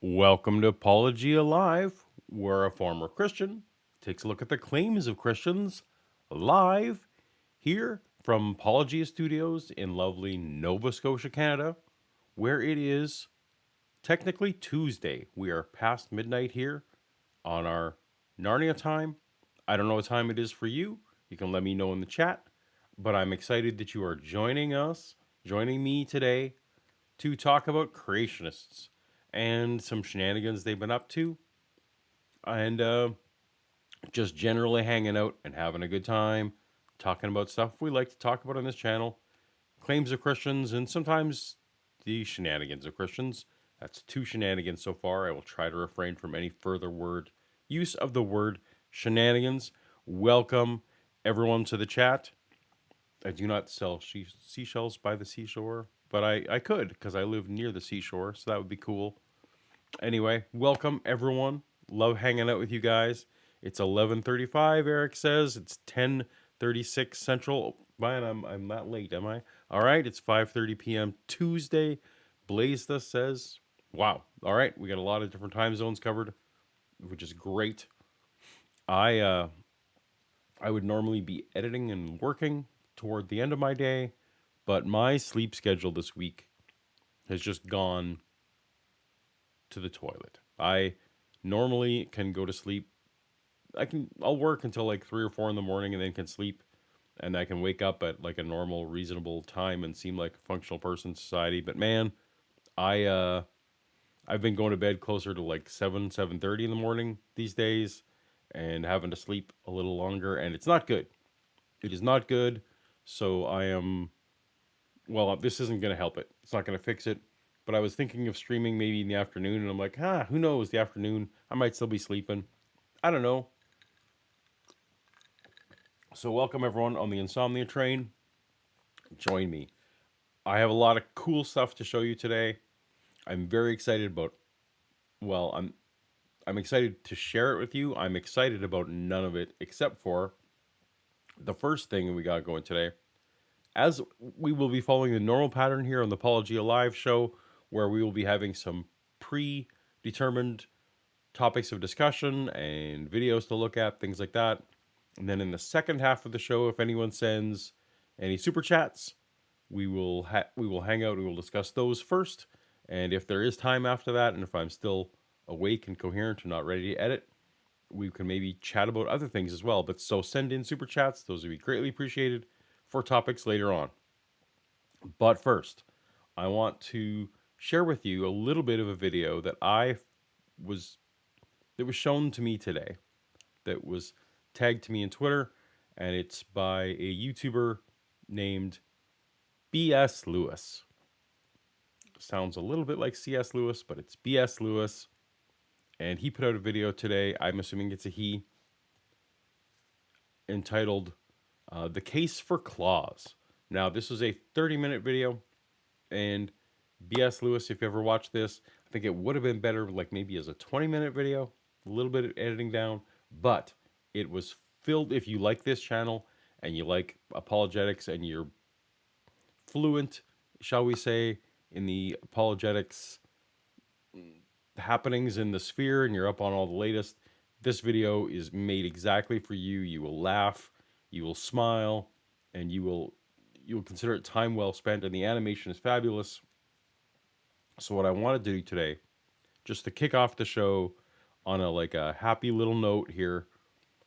Welcome to Paulogia Live, where a former Christian takes a look at the claims of Christians live here from Paulogia Studios in lovely Nova Scotia, Canada, where it is technically Tuesday. We are past midnight here on our Narnia time. I don't know what time it is for you. You can let me know in the chat, but I'm excited that you are joining me today to talk about creationists and some shenanigans they've been up to, and just generally hanging out and having a good time, talking about stuff we like to talk about on this channel, claims of Christians, and sometimes the shenanigans of Christians. That's 2 shenanigans so far. I will try to refrain from any further use of the word shenanigans. Welcome everyone to the chat. I do not sell seashells by the seashore, but I could because I live near the seashore, so that would be cool. Anyway, welcome everyone. Love hanging out with you guys. It's 11:35. Eric says it's 10:36 Central. Man, I'm not late, am I? All right, it's 5:30 p.m. Tuesday. Blaze says, "Wow. All right, we got a lot of different time zones covered, which is great." I would normally be editing and working toward the end of my day, but my sleep schedule this week has just gone to the toilet. I normally can go to sleep. I'll work until like 3 or 4 in the morning and then can sleep, and I can wake up at like a normal, reasonable time and seem like a functional person in society. But man, I've been going to bed closer to like 7:30 in the morning these days, and having to sleep a little longer, and it's not good. It is not good. So this isn't going to help it. It's not going to fix it. But I was thinking of streaming maybe in the afternoon, and I'm like, who knows? The afternoon, I might still be sleeping. I don't know. So welcome everyone on the Insomnia train. Join me. I have a lot of cool stuff to show you today. I'm very excited about. I'm excited to share it with you. I'm excited about none of it except for the first thing we got going today. As we will be following the normal pattern here on the Paulogia Live show, where we will be having some predetermined topics of discussion and videos to look at, things like that. And then in the second half of the show, if anyone sends any super chats, we will hang out. We will discuss those first. And if there is time after that, and if I'm still awake and coherent and not ready to edit, we can maybe chat about other things as well. But so send in super chats; those would be greatly appreciated for topics later on. But first, I want to share with you a little bit of a video that was shown to me today, that was tagged to me in Twitter, and it's by a YouTuber named B.S. Lewis. Sounds a little bit like C.S. Lewis, but it's B.S. Lewis, and he put out a video today, I'm assuming it's a he, entitled The Case for Claws. Now, this was a 30-minute video, and B.S. Lewis, if you ever watched this, I think it would have been better like maybe as a 20-minute video, a little bit of editing down, but it was filled. If you like this channel and you like apologetics and you're fluent, shall we say, in the apologetics happenings in the sphere, and you're up on all the latest, this video is made exactly for you. You will laugh, you will smile, and you will consider it time well spent, and the animation is fabulous. So what I want to do today, just to kick off the show on a happy little note here,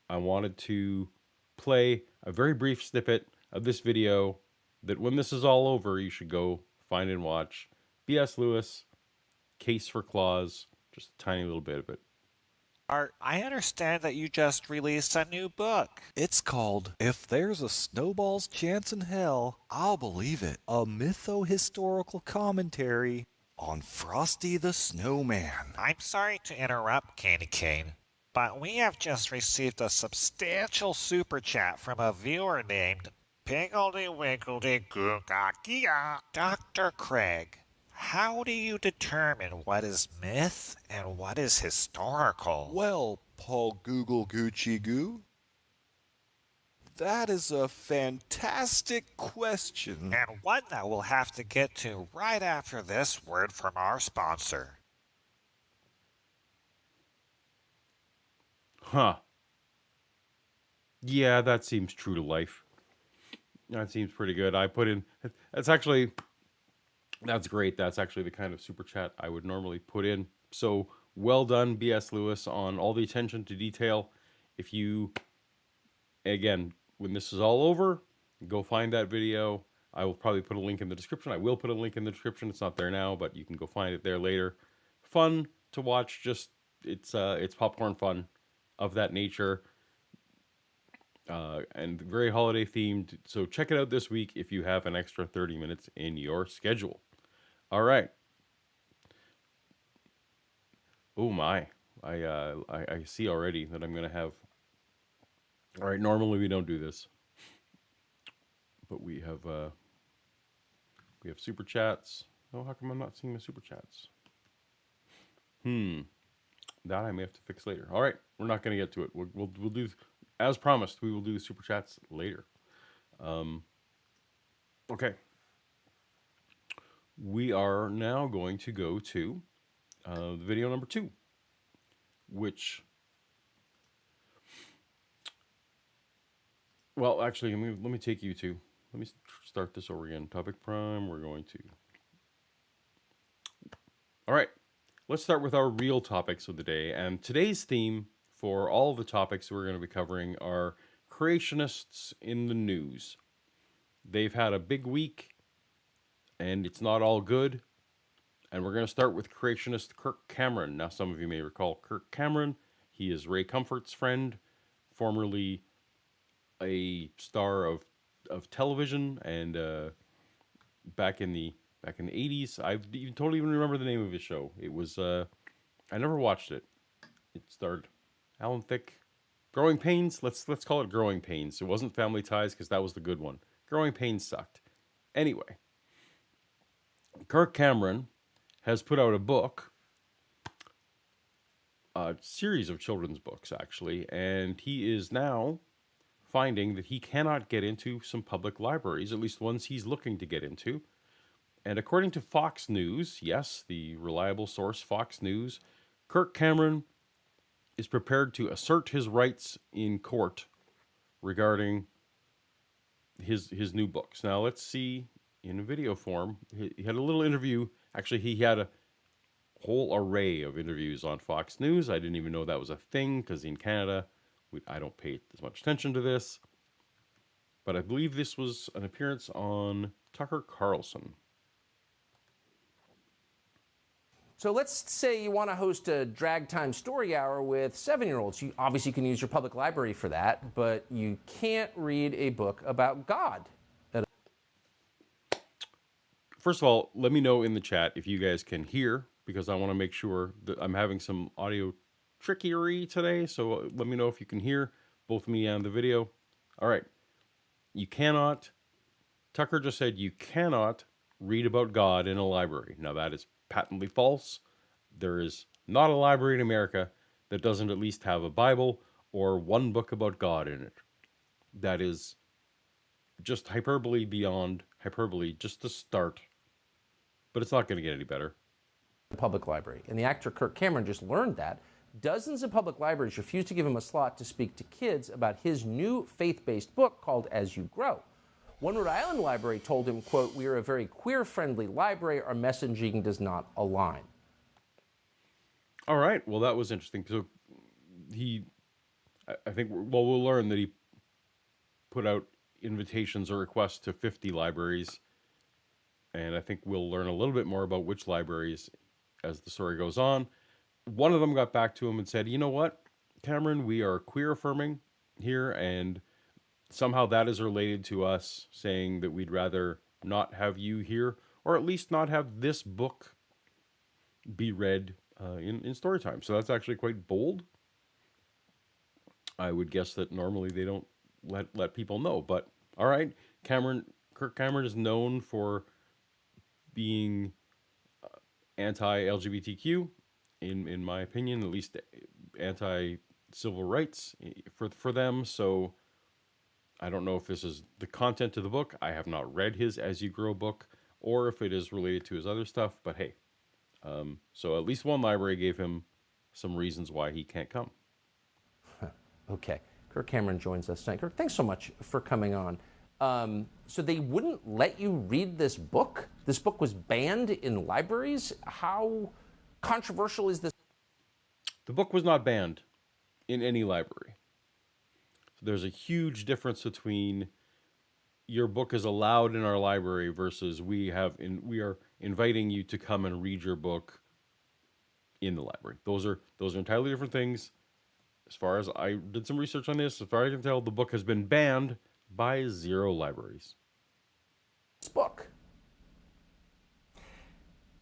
I wanted to play a very brief snippet of this video that when this is all over, you should go find and watch. B.S. Lewis, Case for Claws, just a tiny little bit of it. Art, I understand that you just released a new book. It's called If There's a Snowball's Chance in Hell, I'll Believe It, a mytho-historical commentary on Frosty the Snowman. I'm sorry to interrupt, Candy Cane, but we have just received a substantial super chat from a viewer named Piggledy Wiggledy Googagia. Dr. Craig, how do you determine what is myth and what is historical? Well, Paul Google Gucci Goo, that is a fantastic question. And one that we'll have to get to right after this word from our sponsor. Huh. Yeah, that seems true to life. That seems pretty good. I put in. That's actually. That's great. That's actually the kind of super chat I would normally put in. So well done, B.S. Lewis, on all the attention to detail. If you, again, when this is all over, go find that video. I will probably put a link in the description. I will put a link in the description. It's not there now, but you can go find it there later. Fun to watch. Just it's popcorn fun of that nature, and very holiday themed. So check it out this week if you have an extra 30 minutes in your schedule. All right. Oh my. I see already that I'm gonna have. All right. Normally we don't do this, but we have super chats. Oh, how come I'm not seeing the super chats? That I may have to fix later. All right, we're not gonna get to it. We'll do as promised. We will do the super chats later. Okay. We are now going to go to video number 2, which, well, actually, let me take you to, let me start this over again. Topic prime, we're going to, all right, let's start with our real topics of the day. And today's theme for all of the topics we're going to be covering are creationists in the news. They've had a big week, and it's not all good. And we're going to start with creationist Kirk Cameron. Now, some of you may recall Kirk Cameron. He is Ray Comfort's friend, formerly a star of television, and back in the 80s. I don't even remember the name of his show. It was I never watched it. It starred Alan Thicke. Growing Pains. Let's call it Growing Pains. It wasn't Family Ties because that was the good one. Growing Pains sucked. Anyway, Kirk Cameron has put out a book, a series of children's books, actually, and he is now finding that he cannot get into some public libraries, at least ones he's looking to get into. And according to Fox News, yes, the reliable source, Fox News, Kirk Cameron is prepared to assert his rights in court regarding his new books. Now, let's see in video form. He had a little interview. Actually, he had a whole array of interviews on Fox News. I didn't even know that was a thing because in Canada, I don't pay as much attention to this. But I believe this was an appearance on Tucker Carlson. So let's say you want to host a drag time story hour with 7-year-olds. You obviously can use your public library for that, but you can't read a book about God. First of all, let me know in the chat if you guys can hear, because I want to make sure that I'm having some audio trickery today. So let me know if you can hear both me and the video. All right. You cannot, Tucker just said you cannot read about God in a library. Now that is patently false. There is not a library in America that doesn't at least have a Bible or one book about God in it. That is just hyperbole beyond hyperbole, just to start. But it's not going to get any better. Public library. And the actor Kirk Cameron just learned that. Dozens of public libraries refused to give him a slot to speak to kids about his new faith-based book called As You Grow. One Rhode Island library told him, quote, "We are a very queer-friendly library. Our messaging does not align." All right. Well, that was interesting. So I think, well, we'll learn that he put out invitations or requests to 50 libraries. And I think we'll learn a little bit more about which libraries as the story goes on. One of them got back to him and said, you know what, Cameron, we are queer affirming here, and somehow that is related to us saying that we'd rather not have you here, or at least not have this book be read in story time. So that's actually quite bold. I would guess that normally they don't let people know, but all right. Kirk Cameron is known for being anti-LGBTQ, in my opinion, at least anti-civil rights for them. So I don't know if this is the content of the book. I have not read his As You Grow book, or if it is related to his other stuff. But hey, so at least one library gave him some reasons why he can't come. Okay. Kirk Cameron joins us tonight. Kirk, thanks so much for coming on. So they wouldn't let you read this book? This book was banned in libraries? How controversial is this? The book was not banned in any library. So there's a huge difference between your book is allowed in our library versus we are inviting you to come and read your book in the library. Those are entirely different things. As far as I did some research on this, as far as I can tell, the book has been banned by 0 libraries. This book.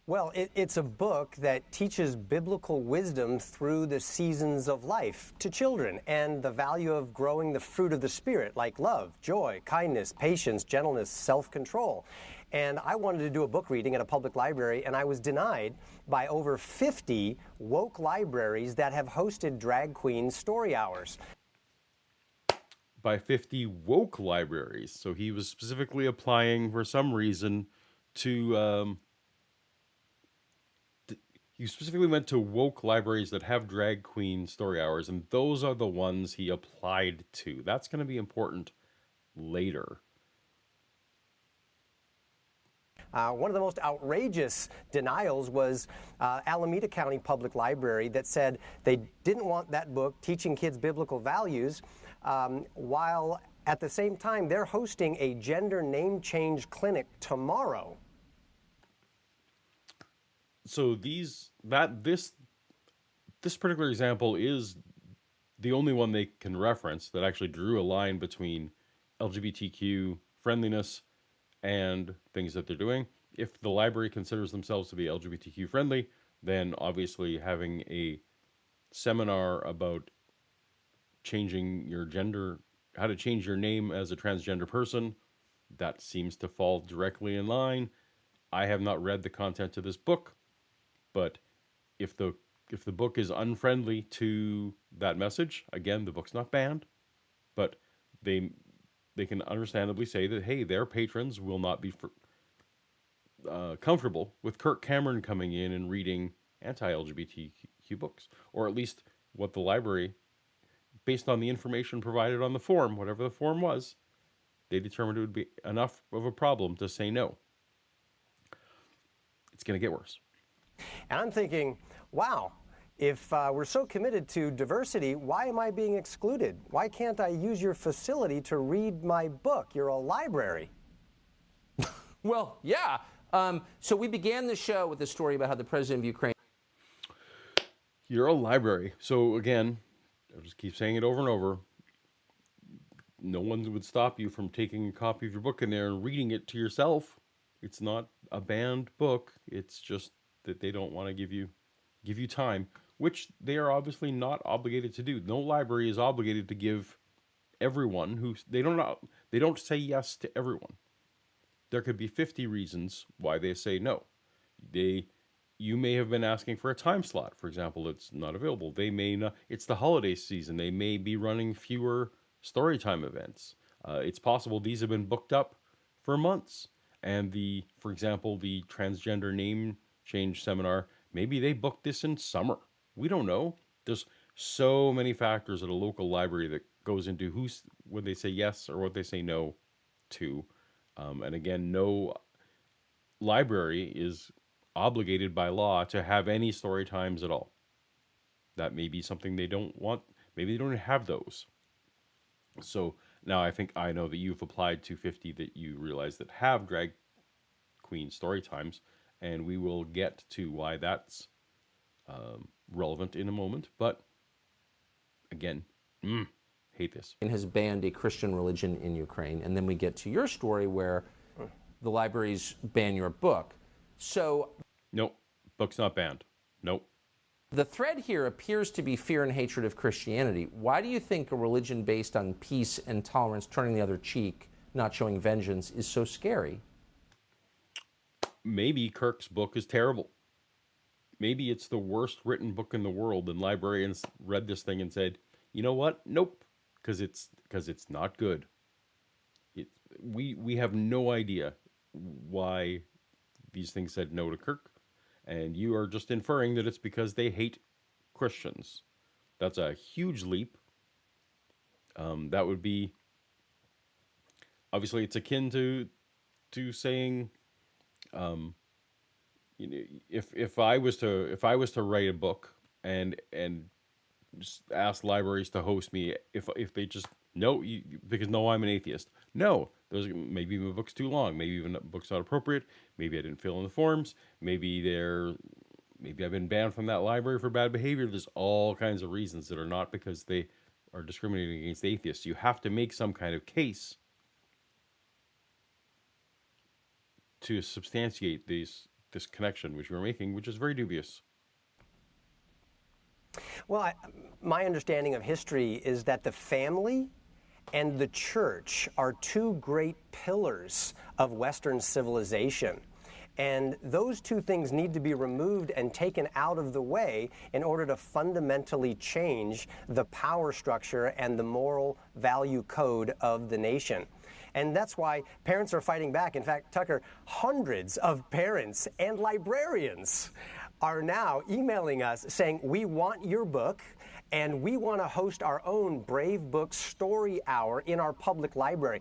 Well, it's a book that teaches biblical wisdom through the seasons of life to children and the value of growing the fruit of the Spirit, like love, joy, kindness, patience, gentleness, self-control. And I wanted to do a book reading at a public library, and I was denied by over 50 woke libraries that have hosted drag queen story hours. By 50 woke libraries. So he was specifically applying for some reason to... You specifically went to woke libraries that have drag queen story hours, and those are the ones he applied to. That's going to be important later. One of the most outrageous denials was Alameda County Public Library that said they didn't want that book teaching kids biblical values, while at the same time they're hosting a gender name change clinic tomorrow. So this particular example is the only one they can reference that actually drew a line between LGBTQ friendliness and things that they're doing. If the library considers themselves to be LGBTQ friendly, then obviously having a seminar about changing your gender, how to change your name as a transgender person, that seems to fall directly in line. I have not read the content of this book, but if the book is unfriendly to that message, again, the book's not banned, but they can understandably say that, hey, their patrons will not be comfortable with Kirk Cameron coming in and reading anti-LGBTQ books, or at least what the library, based on the information provided on the form, whatever the form was, they determined it would be enough of a problem to say no. It's going to get worse. And I'm thinking, wow, if we're so committed to diversity, why am I being excluded? Why can't I use your facility to read my book? You're a library. Well, yeah. So we began the show with a story about how the president of Ukraine... You're a library. So again, I'll just keep saying it over and over. No one would stop you from taking a copy of your book in there and reading it to yourself. It's not a banned book. It's just that they don't want to give you time, which they are obviously not obligated to do. No library is obligated to give everyone who they don't say yes to everyone. There could be 50 reasons why they say no. You may have been asking for a time slot, for example, it's not available. They may not. It's the holiday season. They may be running fewer story time events. It's possible these have been booked up for months. And for example, the transgender name change seminar, maybe they booked this in summer. We don't know. There's so many factors at a local library that goes into when they say yes or what they say no to. And again, no library is obligated by law to have any story times at all. That may be something they don't want. Maybe they don't have those. So now I know that you've applied to 50 that you realize that have drag queen story times, and we will get to why that's relevant in a moment. But again, hate this. has banned a Christian religion in Ukraine, and then we get to your story where the libraries ban your book. So... Nope, book's not banned. Nope. The thread here appears to be fear and hatred of Christianity. Why do you think a religion based on peace and tolerance, turning the other cheek, not showing vengeance, is so scary? Maybe Kirk's book is terrible. Maybe it's the worst written book in the world, and librarians read this thing and said, you know what? Nope, because it's not good. We have no idea why these things said no to Kirk, and you are just inferring that it's because they hate Christians. That's a huge leap. That would be, obviously, it's akin to saying, you know, if I was to write a book and just ask libraries to host me, if they just no, because no, I'm an atheist. No, those maybe my book's too long. Maybe even the book's not appropriate. Maybe I didn't fill in the forms. Maybe I've been banned from that library for bad behavior. There's all kinds of reasons that are not because they are discriminating against atheists. You have to make some kind of case to substantiate this connection which we're making, which is very dubious. Well, my understanding of history is that the family and the church are two great pillars of Western civilization. And those two things need to be removed and taken out of the way in order to fundamentally change the power structure and the moral value code of the nation. And that's why parents are fighting back. In fact, Tucker, hundreds of parents and librarians are now emailing us saying, we want your book and we want to host our own Brave Book Story Hour in our public library.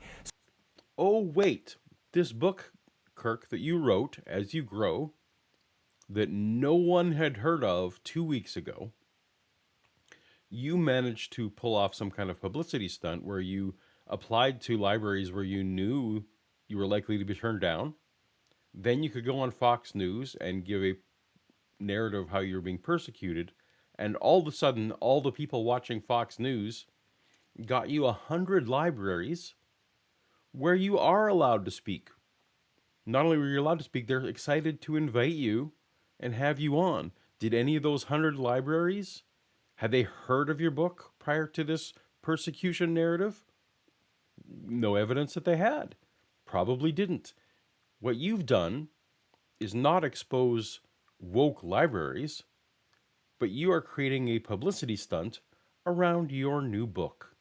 Oh, wait. This book, Kirk, that you wrote, As You Grow, that no one had heard of 2 weeks ago, you managed to pull off some kind of publicity stunt where you applied to libraries where you knew you were likely to be turned down. Then you could go on Fox News and give a narrative of how you were being persecuted. And all of a sudden, all the people watching Fox News got you 100 libraries where you are allowed to speak. Not only were you allowed to speak, they're excited to invite you and have you on. Did any of those 100 libraries, had they heard of your book prior to this persecution narrative? No evidence that they had. Probably didn't. What you've done is not expose woke libraries, but you are creating a publicity stunt around your new book.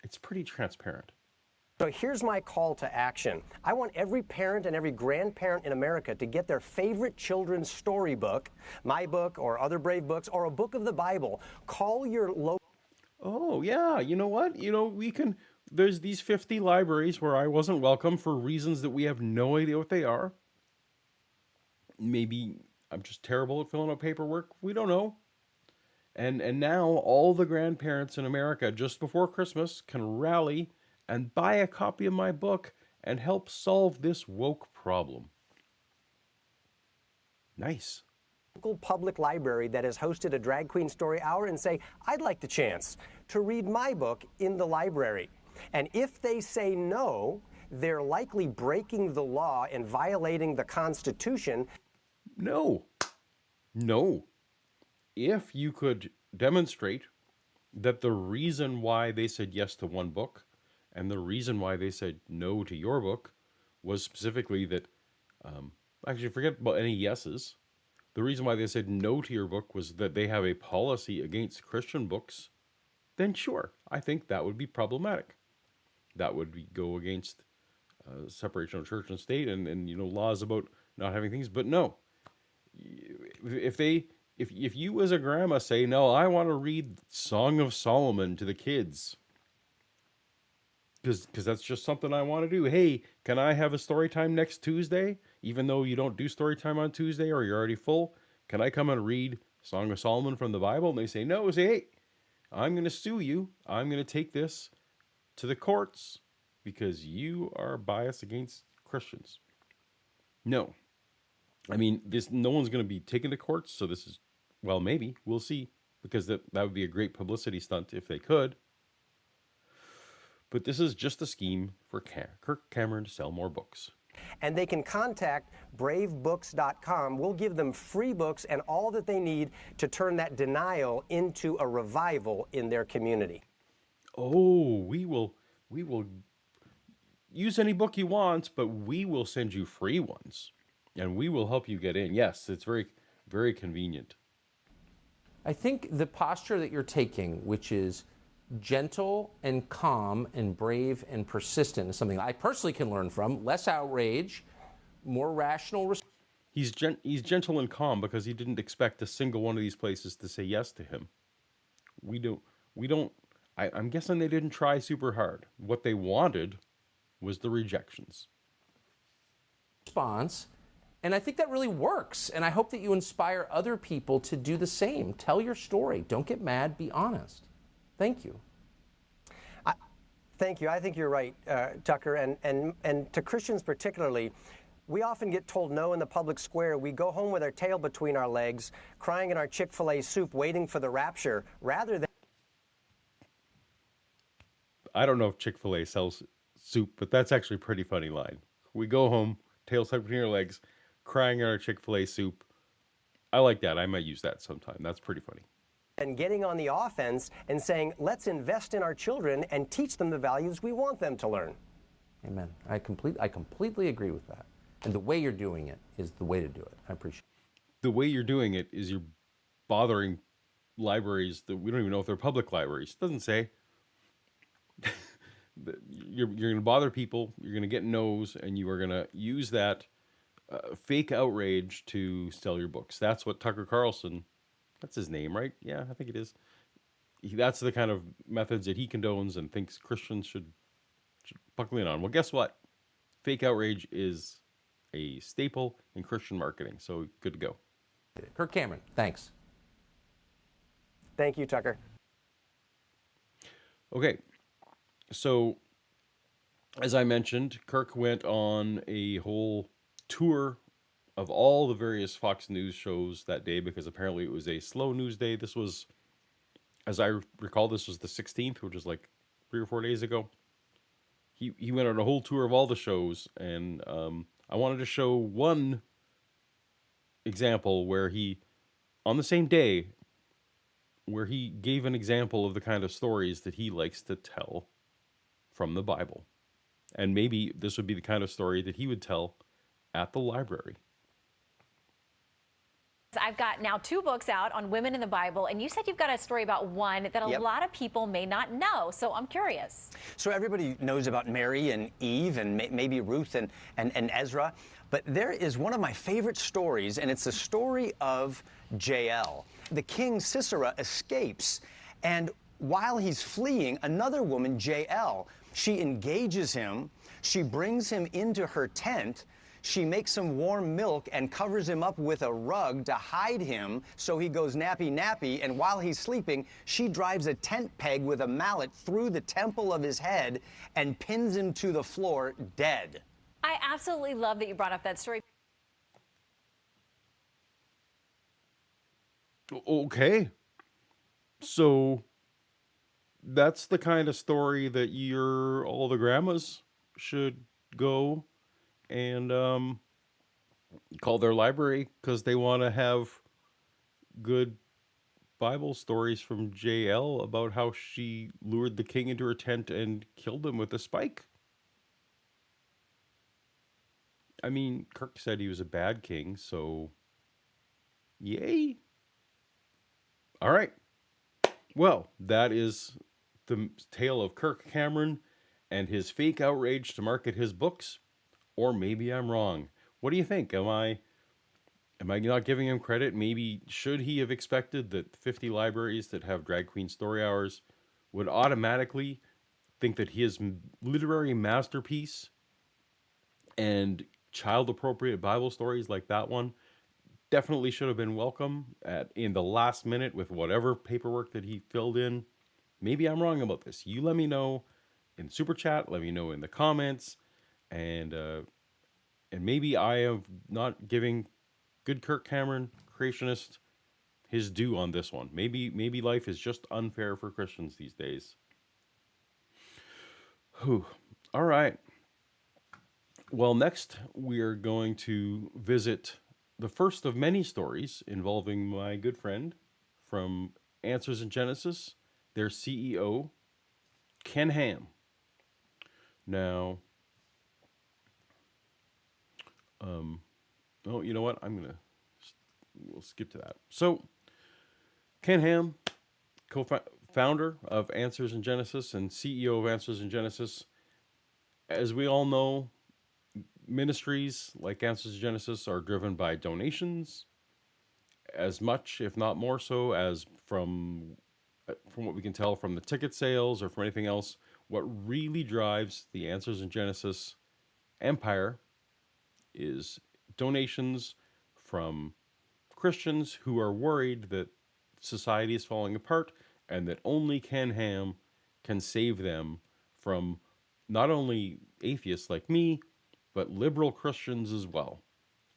It's pretty transparent. So here's my call to action. I want every parent and every grandparent in America to get their favorite children's storybook, my book or other Brave books, or a book of the Bible. Call your local... Oh, yeah, you know what? There's these 50 libraries where I wasn't welcome for reasons that we have no idea what they are. Maybe I'm just terrible at filling out paperwork. We don't know. And now all the grandparents in America just before Christmas can rally and buy a copy of my book and help solve this woke problem. Nice. Local public library that has hosted a drag queen story hour and say, I'd like the chance to read my book in the library. And if they say no, they're likely breaking the law and violating the Constitution. No. If you could demonstrate that the reason why they said yes to one book and the reason why they said no to your book was specifically that, actually forget about any yeses. The reason why they said no to your book was that they have a policy against Christian books, then sure, I think that would be problematic. That would go against separation of church and state and laws about not having things. But no, if you as a grandma say, no, I want to read Song of Solomon to the kids, because that's just something I want to do. Hey, can I have a story time next Tuesday? Even though you don't do story time on Tuesday or you're already full, can I come and read Song of Solomon from the Bible? And they say no. Say, hey, I'm going to sue you. I'm going to take this to the courts because you are biased against Christians. No. I mean, no one's going to be taken to courts, so this is, well, maybe. We'll see, because that would be a great publicity stunt if they could. But this is just a scheme for Kirk Cameron to sell more books. And they can contact bravebooks.com. We'll give them free books and all that they need to turn that denial into a revival in their community. Oh, we will use any book you want, but we will send you free ones. And we will help you get in. Yes, it's very, very convenient. I think the posture that you're taking, which is gentle and calm and brave and persistent, is something I personally can learn from. Less outrage, more rational. He's gentle and calm because he didn't expect a single one of these places to say yes to him. We We don't. I'm guessing they didn't try super hard. What they wanted was the rejections. Response. And I think that really works. And I hope that you inspire other people to do the same. Tell your story. Don't get mad. Be honest. Thank you. Thank you. I think you're right, Tucker. And to Christians particularly, we often get told no in the public square. We go home with our tail between our legs, crying in our Chick-fil-A soup, waiting for the rapture, rather than... I don't know if Chick-fil-A sells soup, but that's actually a pretty funny line. We go home, tail tucked between our legs, crying in our Chick-fil-A soup. I like that. I might use that sometime. That's pretty funny. And getting on the offense and saying, let's invest in our children and teach them the values we want them to learn. Amen. I completely agree with that. And the way you're doing it is the way to do it. I appreciate it. The way you're doing it is you're bothering libraries that we don't even know if they're public libraries. It doesn't say. You're going to bother people, you're going to get no's, and you are going to use that fake outrage to sell your books. That's what Tucker Carlson, that's his name, right? Yeah, I think it is. That's the kind of methods that he condones and thinks Christians should buckle in on. Well, guess what? Fake outrage is a staple in Christian marketing, so good to go. Kirk Cameron, thanks. Thank you, Tucker. Okay, so as I mentioned, Kirk went on a whole tour of all the various Fox News shows that day because apparently it was a slow news day. This was, as I recall, this was the 16th, which was like 3 or 4 days ago. He went on a whole tour of all the shows, and I wanted to show one example where he, on the same day, where he gave an example of the kind of stories that he likes to tell from the Bible. And maybe this would be the kind of story that he would tell at the library. I've got now 2 books out on women in the Bible, and you said you've got a story about one that a lot of people may not know, so I'm curious. So everybody knows about Mary and Eve and maybe Ruth and Ezra, but there is one of my favorite stories, and it's the story of Jael. The king Sisera escapes, and while he's fleeing, another woman, Jael, she engages him, she brings him into her tent, she makes some warm milk and covers him up with a rug to hide him so he goes nappy, and while he's sleeping, she drives a tent peg with a mallet through the temple of his head and pins him to the floor dead. I absolutely love that you brought up that story. Okay. So that's the kind of story that all the grandmas should go and call their library because they want to have good Bible stories from Jael about how she lured the king into her tent and killed him with a spike. I mean, Kirk said he was a bad king, so yay. All right. Well, that is the tale of Kirk Cameron and his fake outrage to market his books. Or maybe I'm wrong. What do you think? Am I not giving him credit? Maybe should he have expected that 50 libraries that have drag queen story hours would automatically think that his literary masterpiece and child-appropriate Bible stories like that one definitely should have been welcome in the last minute with whatever paperwork that he filled in? Maybe I'm wrong about this. You let me know in Super Chat. Let me know in the comments. And maybe I am not giving good Kirk Cameron, creationist, his due on this one. Maybe life is just unfair for Christians these days. Whew. All right. Well, next we are going to visit the first of many stories involving my good friend from Answers in Genesis, their CEO, Ken Ham. Now, oh, you know what? We'll skip to that. So, Ken Ham, co-founder of Answers in Genesis and CEO of Answers in Genesis. As we all know, ministries like Answers in Genesis are driven by donations as much, if not more so, as from from what we can tell from the ticket sales or from anything else, what really drives the Answers in Genesis empire is donations from Christians who are worried that society is falling apart and that only Ken Ham can save them from not only atheists like me, but liberal Christians as well.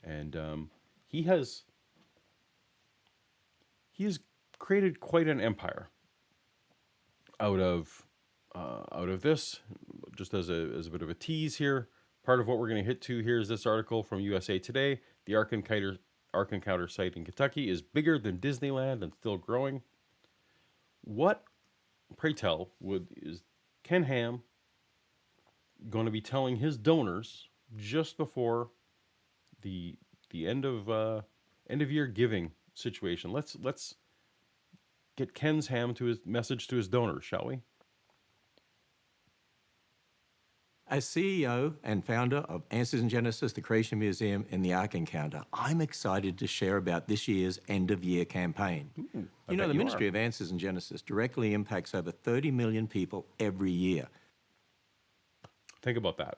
And he has created quite an empire out of this. Just as a bit of a tease here, part of what we're going to hit to here is this article from USA Today. The Ark Encounter site in Kentucky is bigger than Disneyland and still growing. What, pray tell, is Ken Ham going to be telling his donors just before the end of year giving situation? Let's get Ken's Ham to his message to his donors, shall we? As CEO and founder of Answers in Genesis, the Creation Museum, and the Ark Encounter, I'm excited to share about this year's end-of-year campaign. You know, the Ministry of Answers in Genesis directly impacts over 30 million people every year. Think about that.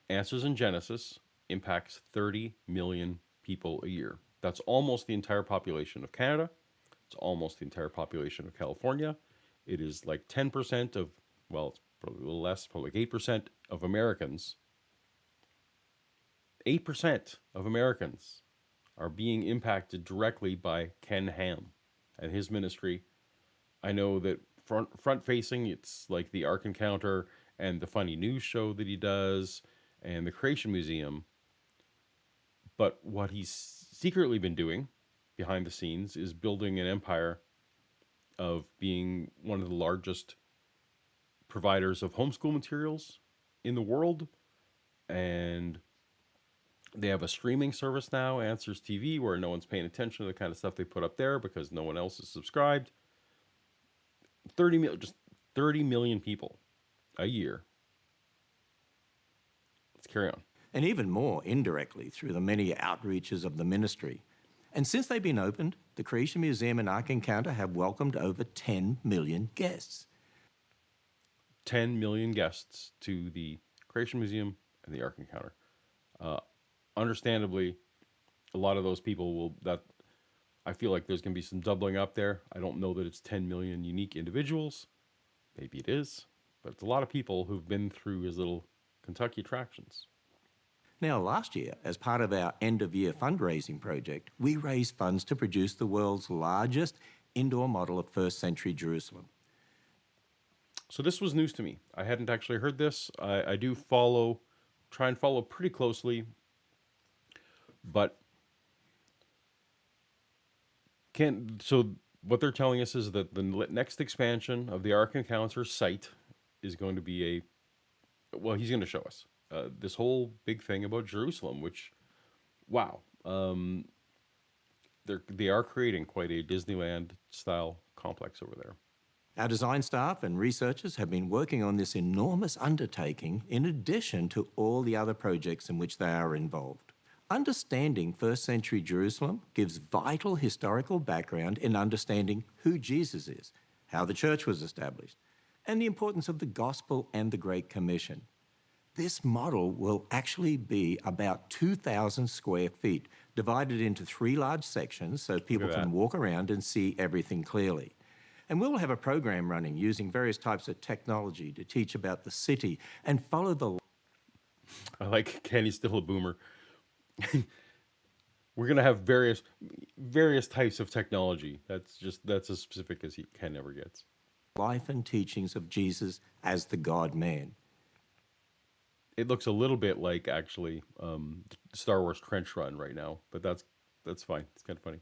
Answers in Genesis impacts 30 million people a year. That's almost the entire population of Canada. It's almost the entire population of California. It is like 10% of, well, it's probably a little less, probably like 8% of Americans. 8% of Americans are being impacted directly by Ken Ham and his ministry. I know that front-facing, it's like the Ark Encounter and the funny news show that he does and the Creation Museum. But what he's secretly been doing behind the scenes is building an empire of being one of the largest providers of homeschool materials in the world. And they have a streaming service now, Answers TV, where no one's paying attention to the kind of stuff they put up there because no one else is subscribed. 30 million people a year. Let's carry on. And even more indirectly through the many outreaches of the ministry. And since they've been opened, the Creation Museum and Ark Encounter have welcomed over 10 million guests. 10 million guests to the Creation Museum and the Ark Encounter. Understandably, a lot of those people I feel like there's going to be some doubling up there. I don't know that it's 10 million unique individuals. Maybe it is, but it's a lot of people who've been through his little Kentucky attractions. Now, last year, as part of our end-of-year fundraising project, we raised funds to produce the world's largest indoor model of first-century Jerusalem. So this was news to me. I hadn't actually heard this. I do try and follow pretty closely, but so what they're telling us is that the next expansion of the Ark Encounter site is going to be he's going to show us this whole big thing about Jerusalem, which, wow, they are creating quite a Disneyland-style complex over there. Our design staff and researchers have been working on this enormous undertaking in addition to all the other projects in which they are involved. Understanding first-century Jerusalem gives vital historical background in understanding who Jesus is, how the church was established, and the importance of the gospel and the Great Commission. This model will actually be about 2,000 square feet, divided into 3 large sections so people can walk around and see everything clearly. And we'll have a program running using various types of technology to teach about the city and follow the... I like Kenny's still a boomer. We're going to have various types of technology. That's as specific as Ken ever gets. Life and teachings of Jesus as the God-man. It looks a little bit like, actually, Star Wars Trench Run right now, but that's fine. It's kind of funny.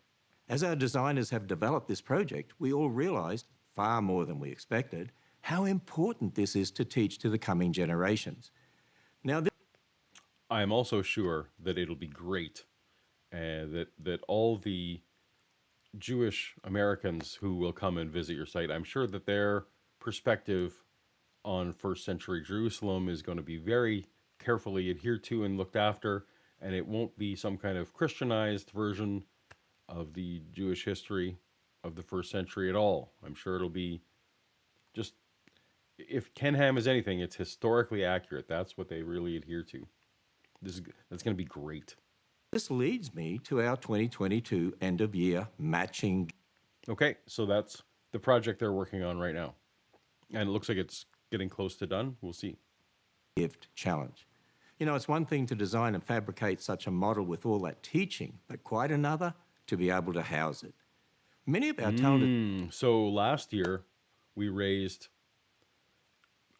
As our designers have developed this project, we all realized, far more than we expected, how important this is to teach to the coming generations. Now, I am also sure that it'll be great, and that all the Jewish Americans who will come and visit your site, I'm sure that their perspective on first century Jerusalem is going to be very carefully adhered to and looked after, and it won't be some kind of Christianized version of the Jewish history. of the first century at all. I'm sure it'll be just, if Ken Ham is anything, it's historically accurate. That's what they really adhere to. That's going to be great. This leads me to our 2022 end of year matching Okay, so that's the project they're working on right now. And it looks like it's getting close to done. We'll see. gift challenge. You know, it's one thing to design and fabricate such a model with all that teaching, but quite another to be able to house it. Many of our talented... So last year, we raised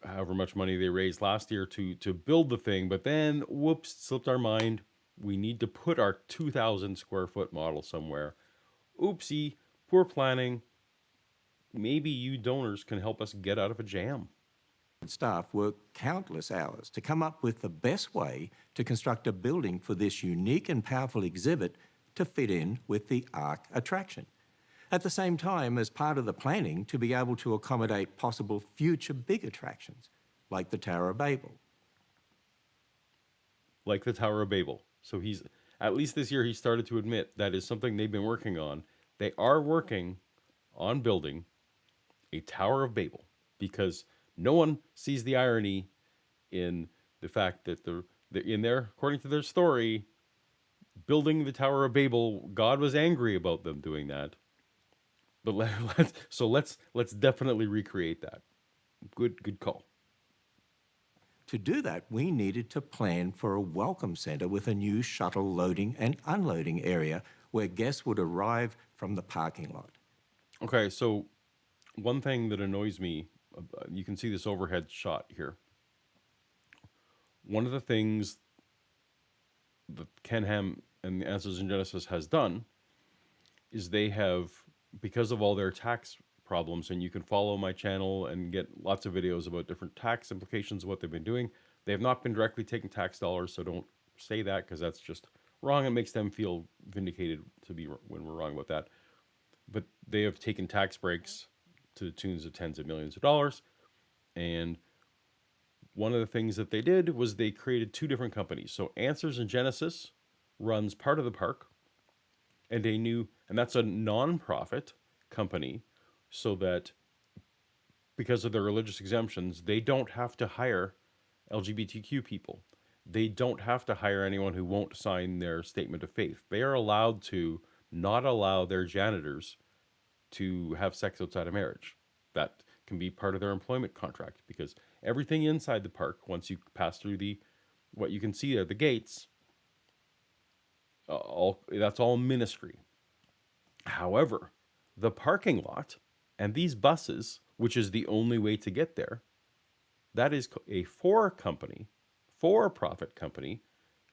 however much money they raised last year to build the thing, but then, whoops, slipped our mind. We need to put our 2,000 square foot model somewhere. Oopsie, poor planning. Maybe you donors can help us get out of a jam. Staff work countless hours to come up with the best way to construct a building for this unique and powerful exhibit to fit in with the Ark attraction. At the same time, as part of the planning, to be able to accommodate possible future big attractions, like the Tower of Babel. Like the Tower of Babel. So he's, at least this year, he started to admit that is something they've been working on. They are working on building a Tower of Babel, because no one sees the irony in the fact that in their, according to their story, building the Tower of Babel, God was angry about them doing that. But let's definitely recreate that. Good call. To do that, we needed to plan for a welcome center with a new shuttle loading and unloading area where guests would arrive from the parking lot. Okay, so one thing that annoys me, you can see this overhead shot here. One of the things that Ken Ham and the Answers in Genesis has done is they have, because of all their tax problems, and you can follow my channel and get lots of videos about different tax implications of what they've been doing. They have not been directly taking tax dollars, so don't say that, because that's just wrong. It makes them feel vindicated to be when we're wrong about that. But they have taken tax breaks to the tunes of tens of millions of dollars. And one of the things that they did was they created two different companies. So Answers in Genesis runs part of the park, and that's a non-profit company, so that because of their religious exemptions, they don't have to hire LGBTQ people. They don't have to hire anyone who won't sign their statement of faith. They are allowed to not allow their janitors to have sex outside of marriage. That can be part of their employment contract, because everything inside the park, once you pass through what you can see there, the gates, that's all ministry. However, the parking lot and these buses, which is the only way to get there, that is a for-profit company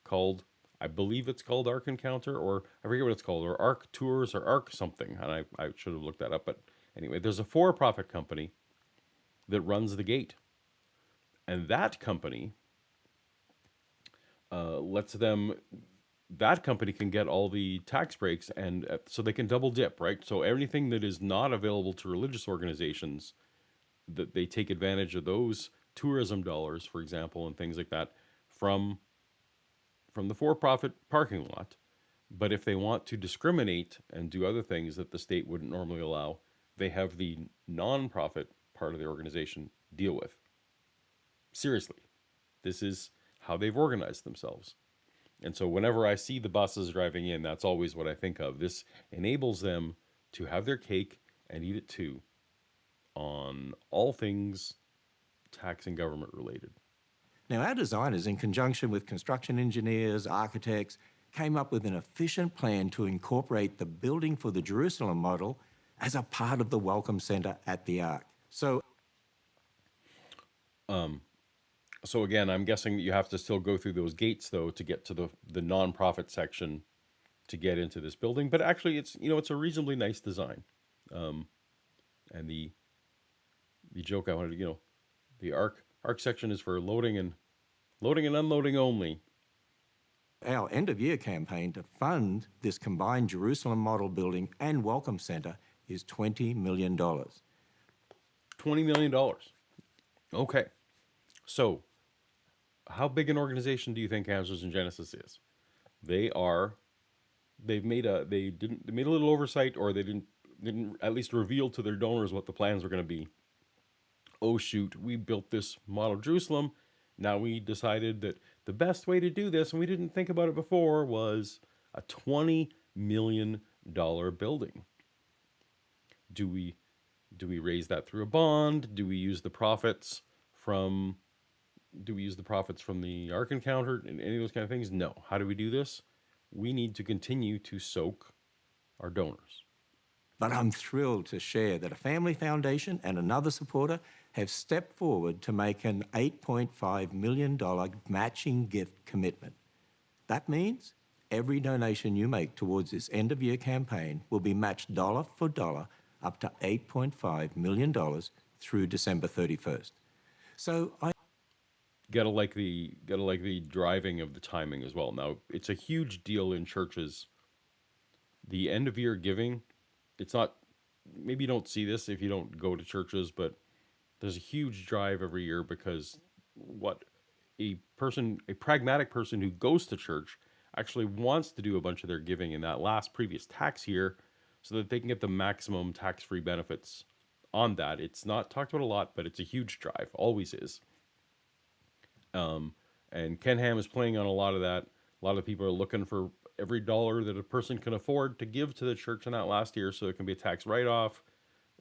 called, I believe it's called Ark Encounter, or I forget what it's called, or Ark Tours, or Ark something, and I should have looked that up, but anyway, there's a for-profit company that runs the gate, and that company that company can get all the tax breaks, and so they can double dip, right? So everything that is not available to religious organizations, that they take advantage of those tourism dollars, for example, and things like that from the for-profit parking lot. But if they want to discriminate and do other things that the state wouldn't normally allow, they have the non-profit part of the organization deal with. Seriously, this is how they've organized themselves. And so whenever I see the buses driving in, that's always what I think of. This enables them to have their cake and eat it too, on all things tax and government related. Now, our designers, in conjunction with construction engineers, architects, came up with an efficient plan to incorporate the building for the Jerusalem model as a part of the Welcome Center at the Ark. So again, I'm guessing that you have to still go through those gates, though, to get to the nonprofit section to get into this building. But actually, it's a reasonably nice design. And the joke I wanted to, the Ark section is for loading and unloading only. Our end-of-year campaign to fund this combined Jerusalem model building and Welcome Center is $20 million. $20 million. Okay. So, how big an organization do you think Answers in Genesis is? They made a little oversight, or they didn't at least reveal to their donors what the plans were going to be. Oh shoot, we built this model Jerusalem. Now we decided that the best way to do this, and we didn't think about it before, was a $20 million building. Do we raise that through a bond? Do we use the profits from the Ark Encounter and any of those kind of things? No. How do we do this? We need to continue to soak our donors. But I'm thrilled to share that a family foundation and another supporter have stepped forward to make an $8.5 million matching gift commitment. That means every donation you make towards this end-of-year campaign will be matched dollar for dollar up to $8.5 million through December 31st. So I Gotta like the driving of the timing as well. Now, it's a huge deal in churches. The end of year giving, it's not, maybe you don't see this if you don't go to churches, but there's a huge drive every year because what a pragmatic person who goes to church actually wants to do a bunch of their giving in that last previous tax year so that they can get the maximum tax-free benefits on that. It's not talked about a lot, but it's a huge drive, always is. And Ken Ham is playing on a lot of that. A lot of people are looking for every dollar that a person can afford to give to the church in that last year so it can be a tax write-off.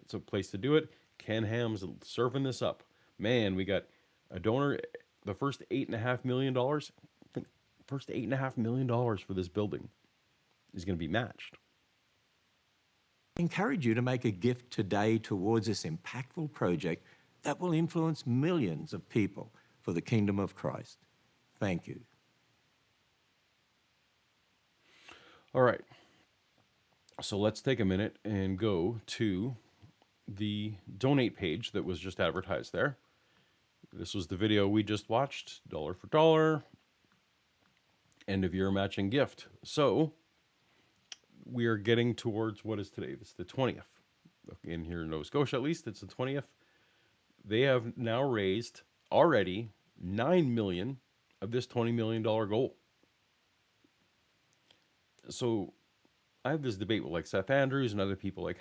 It's a place to do it. Ken Ham's serving this up. Man, we got a donor, the first $8.5 million, first $8.5 million for this building is going to be matched. I encourage you to make a gift today towards this impactful project that will influence millions of people for the kingdom of Christ. Thank you. All right. So let's take a minute and go to the donate page that was just advertised there. This was the video we just watched, dollar for dollar, end of year matching gift. So we are getting towards, what is today? This is the 20th. In here in Nova Scotia, at least, it's the 20th. They have now raised already $9 million of this $20 million goal. So I have this debate with like Seth Andrews and other people, like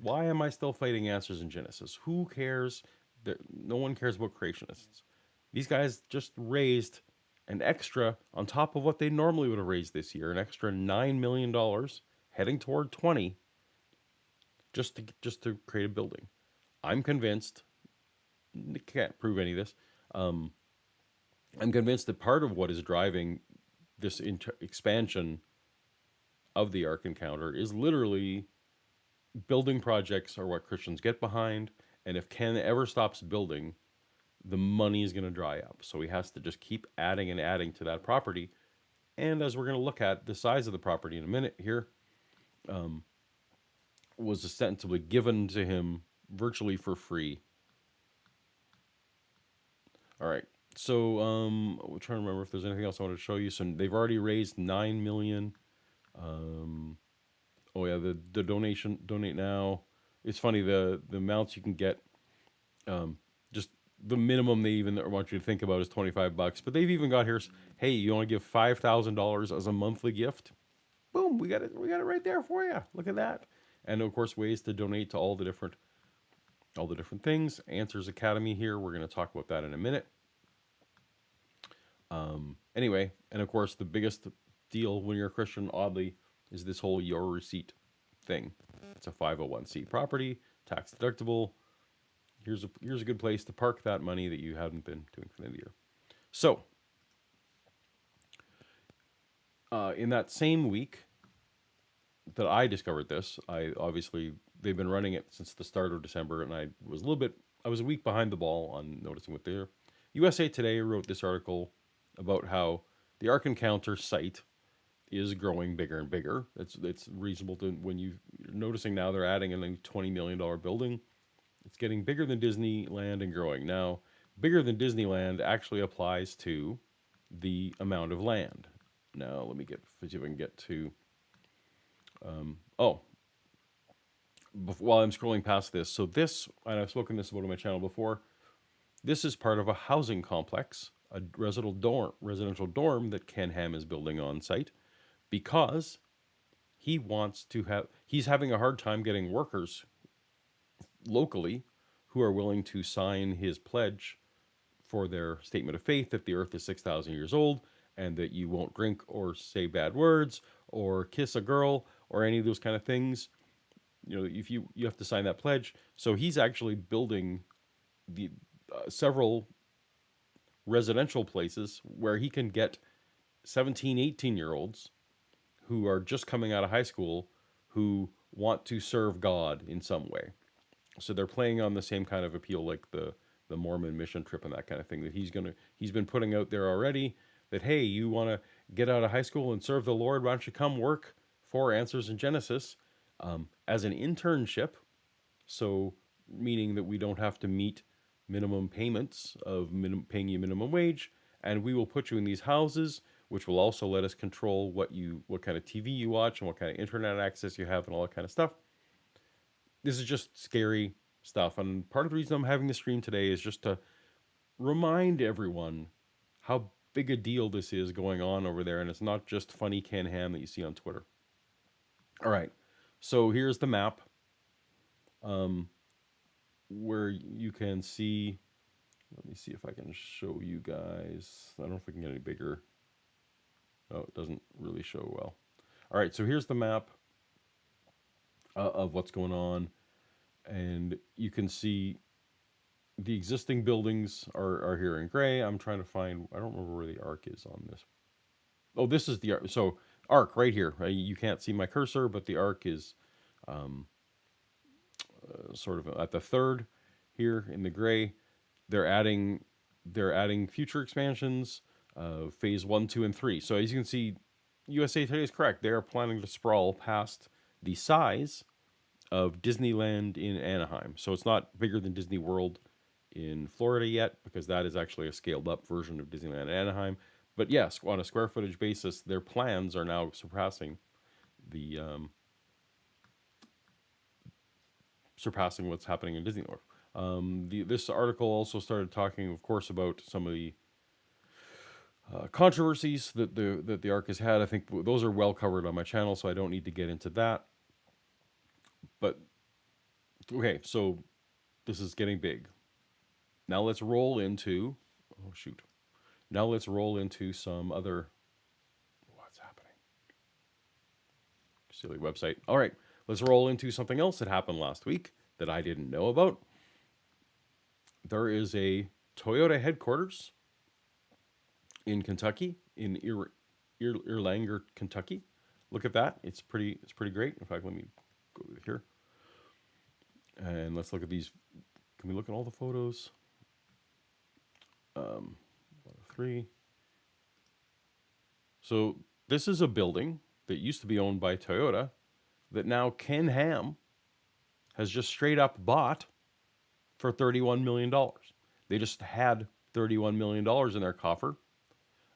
why am I still fighting Answers in Genesis? Who cares? No one cares about creationists. These guys just raised an extra on top of what they normally would have raised this year, an extra $9 million heading toward 20 just to create a building. I'm convinced, can't prove any of this, I'm convinced that part of what is driving this expansion of the Ark Encounter is literally building projects are what Christians get behind, and if Ken ever stops building, the money is going to dry up. So he has to just keep adding and adding to that property. And as we're going to look at the size of the property in a minute here, was ostensibly given to him virtually for free. All right. So we're trying to remember if there's anything else I wanted to show you. So they've already raised $9 million. Oh yeah, the donate now. It's funny, the amounts you can get, just the minimum they even want you to think about is $25. But they've even got here, hey, you want to give $5,000 as a monthly gift? Boom, we got it right there for you. Look at that. And of course, ways to donate to all the different things. Answers Academy here. We're going to talk about that in a minute. Anyway, and of course, the biggest deal when you're a Christian, oddly, is this whole your receipt thing. It's a 501c property, tax deductible. Here's a good place to park that money that you haven't been doing for the end of the year. So, in that same week that I discovered this, they've been running it since the start of December, and I was a week behind the ball on noticing what they're. USA Today wrote this article about how the Ark Encounter site is growing bigger and bigger. It's reasonable to, when you're noticing now they're adding a $20 million building. It's getting bigger than Disneyland and growing. Now, bigger than Disneyland actually applies to the amount of land. Now, let me see if I can get to, while I'm scrolling past this. So this, and I've spoken this about on my channel before, this is part of a housing complex, a residential dorm that Ken Ham is building on site, because he's having a hard time getting workers locally who are willing to sign his pledge for their statement of faith that the earth is 6,000 years old and that you won't drink or say bad words or kiss a girl or any of those kind of things. You know, if you have to sign that pledge. So he's actually building the several residential places where he can get 17, 18-year-olds who are just coming out of high school who want to serve God in some way. So they're playing on the same kind of appeal like the Mormon mission trip and that kind of thing that he's been putting out there already, that, hey, you want to get out of high school and serve the Lord, why don't you come work for Answers in Genesis as an internship, so meaning that we don't have to meet minimum payments of paying you minimum wage, and we will put you in these houses, which will also let us control what kind of TV you watch and what kind of internet access you have and all that kind of stuff. This is just scary stuff, and part of the reason I'm having the stream today is just to remind everyone how big a deal this is going on over there, and it's not just funny Ken Ham that you see on Twitter. All right, so here's the map where you can see. Let me see if I can show you guys. I don't know if we can get any bigger. Oh, it doesn't really show well. All right, so here's the map of what's going on, and you can see the existing buildings are here in gray. I'm trying to find, I don't remember where the arc is on this. Oh, this is the arc. So arc right here. Right? You can't see my cursor, but the arc is sort of at the third here in the gray. They're adding future expansions, phase 1, 2, and 3. So as you can see, USA Today is correct. They are planning to sprawl past the size of Disneyland in Anaheim. So it's not bigger than Disney World in Florida yet, because that is actually a scaled up version of Disneyland in Anaheim. But yes, on a square footage basis, their plans are now surpassing the surpassing what's happening in Disney World. This article also started talking, of course, about some of the controversies that the ARC has had. I think those are well covered on my channel, so I don't need to get into that. But okay, so this is getting big. Now let's roll into, oh shoot. Now let's roll into some other, what's happening? Silly website. All right, let's roll into something else that happened last week that I didn't know about. There is a Toyota headquarters in Kentucky, in Erlanger, Kentucky. Look at that. It's pretty great. In fact, let me go here. And let's look at these. Can we look at all the photos? 3. So this is a building that used to be owned by Toyota that now Ken Ham has just straight up bought for $31 million. They just had $31 million in their coffer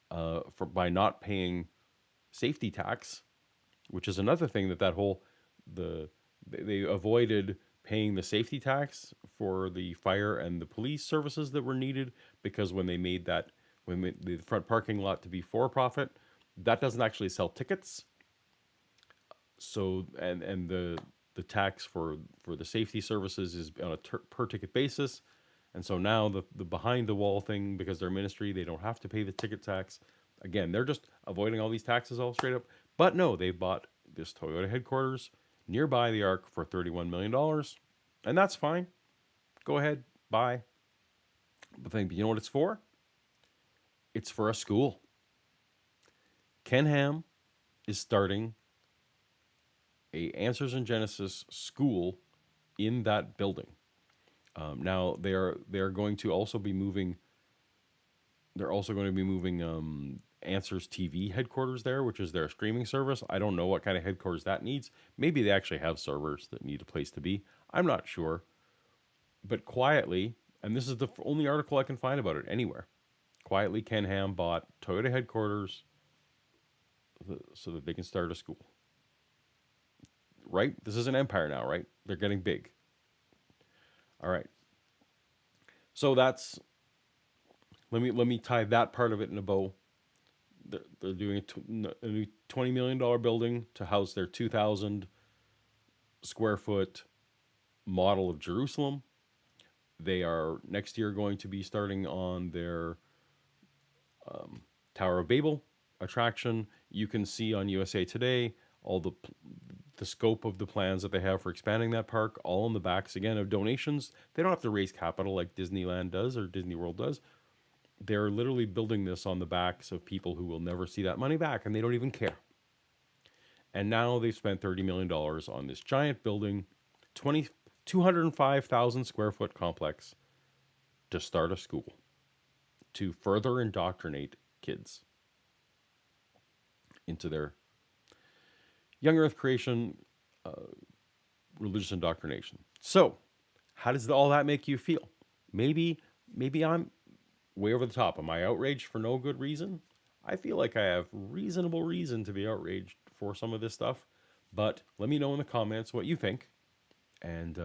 by not paying safety tax, which is another thing they avoided paying the safety tax for the fire and the police services that were needed, because when they made the front parking lot to be for profit, that doesn't actually sell tickets. So and the tax for the safety services is on a per ticket basis. And so now the behind the wall thing, because they're ministry, they don't have to pay the ticket tax. Again, they're just avoiding all these taxes all straight up. But no, they bought this Toyota headquarters nearby the ARC for $31 million. And that's fine. Go ahead, buy. But you know what it's for? It's for a school. Ken Ham is starting a Answers in Genesis school in that building. Now they are going to also be moving. They're also going to be moving Answers TV headquarters there, which is their streaming service. I don't know what kind of headquarters that needs. Maybe they actually have servers that need a place to be. I'm not sure. But quietly, and this is the only article I can find about it anywhere, quietly Ken Ham bought Toyota headquarters so that they can start a school. Right? This is an empire now, right? They're getting big. All right. So that's, let me tie that part of it in a bow. They're doing a new $20 million building to house their 2,000 square foot model of Jerusalem. They are next year going to be starting on their Tower of Babel attraction. You can see on USA Today all the scope of the plans that they have for expanding that park, all on the backs again of donations. They don't have to raise capital like Disneyland does or Disney World does. They're literally building this on the backs of people who will never see that money back, and they don't even care. And now they've spent $30 million on this giant building, 205,000 square foot complex to start a school, to further indoctrinate kids into their young earth creation, religious indoctrination. So, how does all that make you feel? Maybe I'm way over the top. Am I outraged for no good reason? I feel like I have reasonable reason to be outraged for some of this stuff, but let me know in the comments what you think. And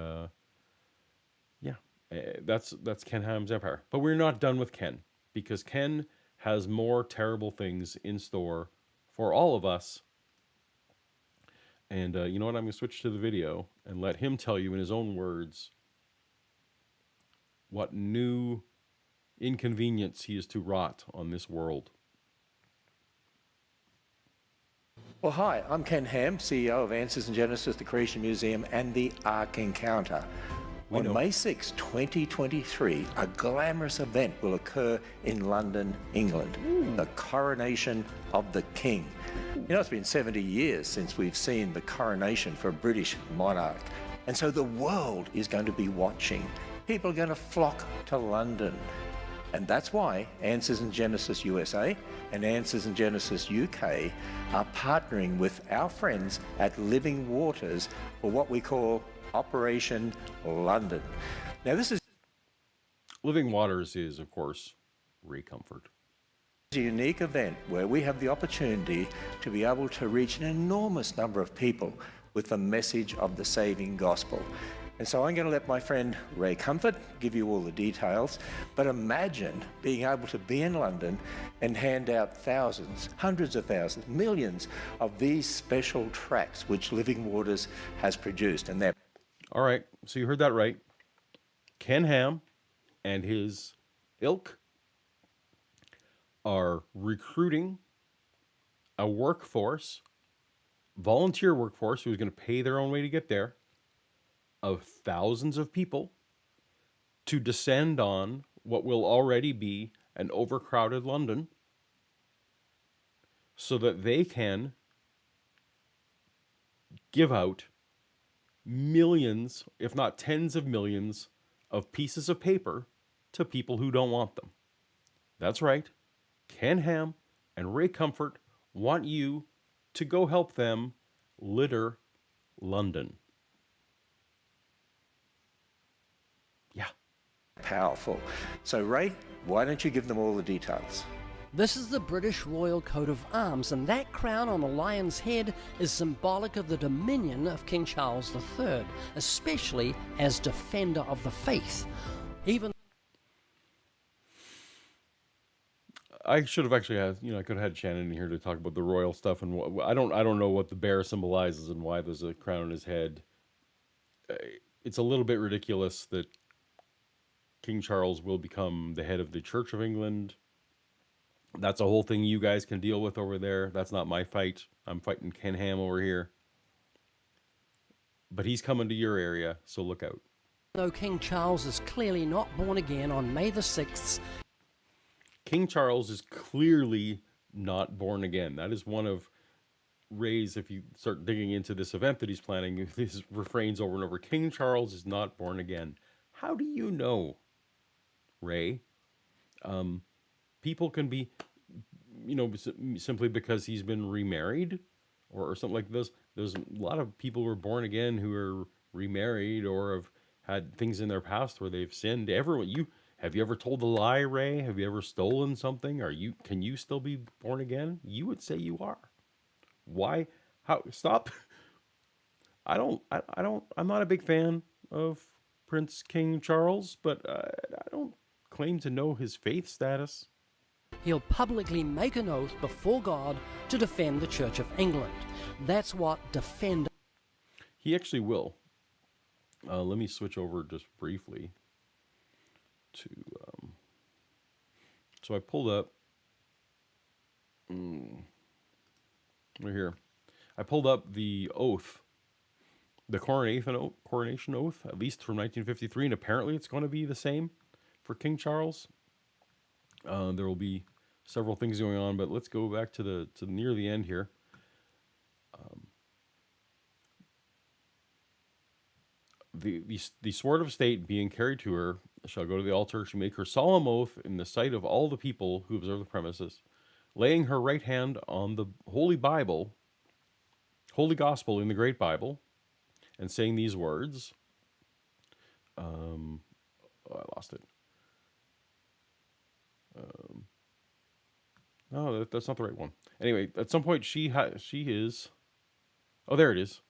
that's Ken Ham's empire. But we're not done with Ken, because Ken has more terrible things in store for all of us. And you know what? I'm going to switch to the video and let him tell you in his own words what new inconvenience he is to wrought on this world. Well, hi, I'm Ken Ham, CEO of Answers in Genesis, the Creation Museum, and the Ark Encounter. On May 6, 2023, a glamorous event will occur in London, England, the coronation of the King. You know, it's been 70 years since we've seen the coronation for a British monarch, and so the world is going to be watching. People are going to flock to London. And that's why Answers in Genesis USA and Answers in Genesis UK are partnering with our friends at Living Waters for what we call Operation London. Now, this is Living Waters is, of course, Ray Comfort. a unique event where we have the opportunity to be able to reach an enormous number of people with the message of the saving gospel. And so I'm going to let my friend Ray Comfort give you all the details, but imagine being able to be in London and hand out thousands, hundreds of thousands, millions of these special tracts which Living Waters has produced. And they're All right, so you heard that right. Ken Ham and his ilk are recruiting a workforce, volunteer workforce, who's going to pay their own way to get there, of thousands of people to descend on what will already be an overcrowded London so that they can give out millions, if not tens of millions, of pieces of paper to people who don't want them. That's right. Ken Ham and Ray Comfort want you to go help them litter London. Yeah. powerful. So Ray, why don't you give them all the details? This is the British Royal Coat of Arms, and that crown on the lion's head is symbolic of the dominion of King Charles III, especially as defender of the faith. Even I should have actually had, I could have had Shannon in here to talk about the royal stuff, and I don't know what the bear symbolizes and why there's a crown on his head. It's a little bit ridiculous that King Charles will become the head of the Church of England. That's a whole thing you guys can deal with over there. That's not my fight. I'm fighting Ken Ham over here. But he's coming to your area, so look out. though King Charles is clearly not born again on May the 6th, King Charles is clearly not born again. That is one of Ray's, if you start digging into this event that he's planning, his refrains over and over. King Charles is not born again. How do you know, Ray? People can be, simply because he's been remarried or something like this. There's a lot of people who are born again who are remarried or have had things in their past where they've sinned. Have you ever told a lie, Ray? Have you ever stolen something? Can you still be born again? You would say you are. Why? How? Stop. I'm not a big fan of Prince King Charles, but I don't claim to know his faith status. He'll publicly make an oath before God to defend the Church of England. That's what defend. He actually will. Let me switch over just briefly to. So I pulled up. Right here. I pulled up the oath, the coronation oath, at least from 1953, and apparently it's going to be the same for King Charles. There will be several things going on, but let's go back to near the end here. The sword of state being carried to her shall go to the altar. She make her solemn oath in the sight of all the people who observe the premises, laying her right hand on the Holy Bible, Holy Gospel in the Great Bible, and saying these words. I lost it. No, that's not the right one. Anyway, at some point she is. Oh, there it is.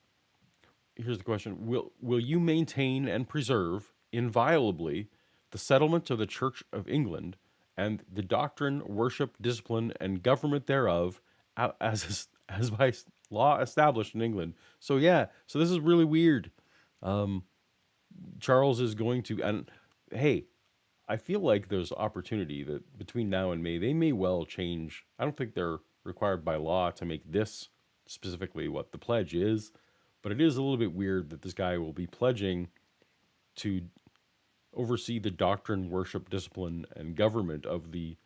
Here's the question: Will you maintain and preserve inviolably the settlement of the Church of England and the doctrine, worship, discipline, and government thereof, as by law established in England? So yeah, so this is really weird. Charles is going to, and hey, I feel like there's opportunity that between now and May, they may well change. I don't think they're required by law to make this specifically what the pledge is, but it is a little bit weird that this guy will be pledging to oversee the doctrine, worship, discipline, and government of the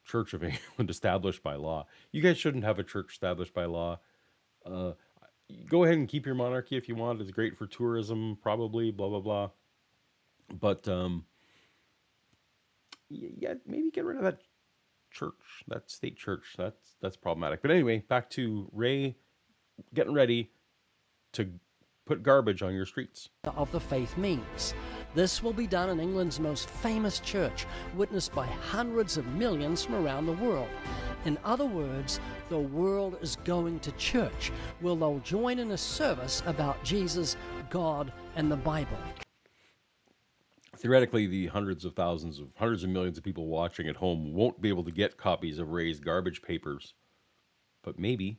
Church of England established by law. You guys shouldn't have a church established by law. Go ahead and keep your monarchy if you want. It's great for tourism, probably, blah, blah, blah. But, yeah, maybe get rid of that church, that state church. That's problematic. But anyway, back to Ray getting ready to put garbage on your streets. Of the faith means. This will be done in England's most famous church, witnessed by hundreds of millions from around the world. In other words, the world is going to church, where they'll join in a service about Jesus, God, and the Bible. Theoretically, the hundreds of millions of people watching at home won't be able to get copies of Ray's garbage papers, but maybe.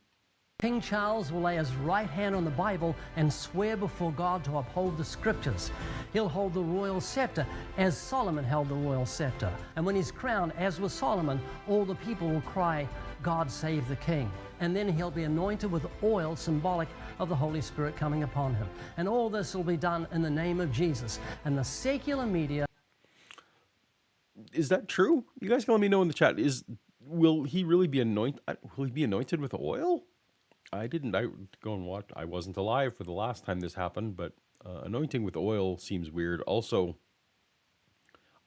King Charles will lay his right hand on the Bible and swear before God to uphold the scriptures. He'll hold the royal scepter as Solomon held the royal scepter. And when he's crowned, as with Solomon, all the people will cry, God save the king. And then he'll be anointed with oil, symbolic of the Holy Spirit coming upon him. And all this will be done in the name of Jesus. And the secular media... Is that true? You guys can let me know in the chat. Will he really be anointed? Will he be anointed with oil? I go and watch. I wasn't alive for the last time this happened, but anointing with oil seems weird. Also,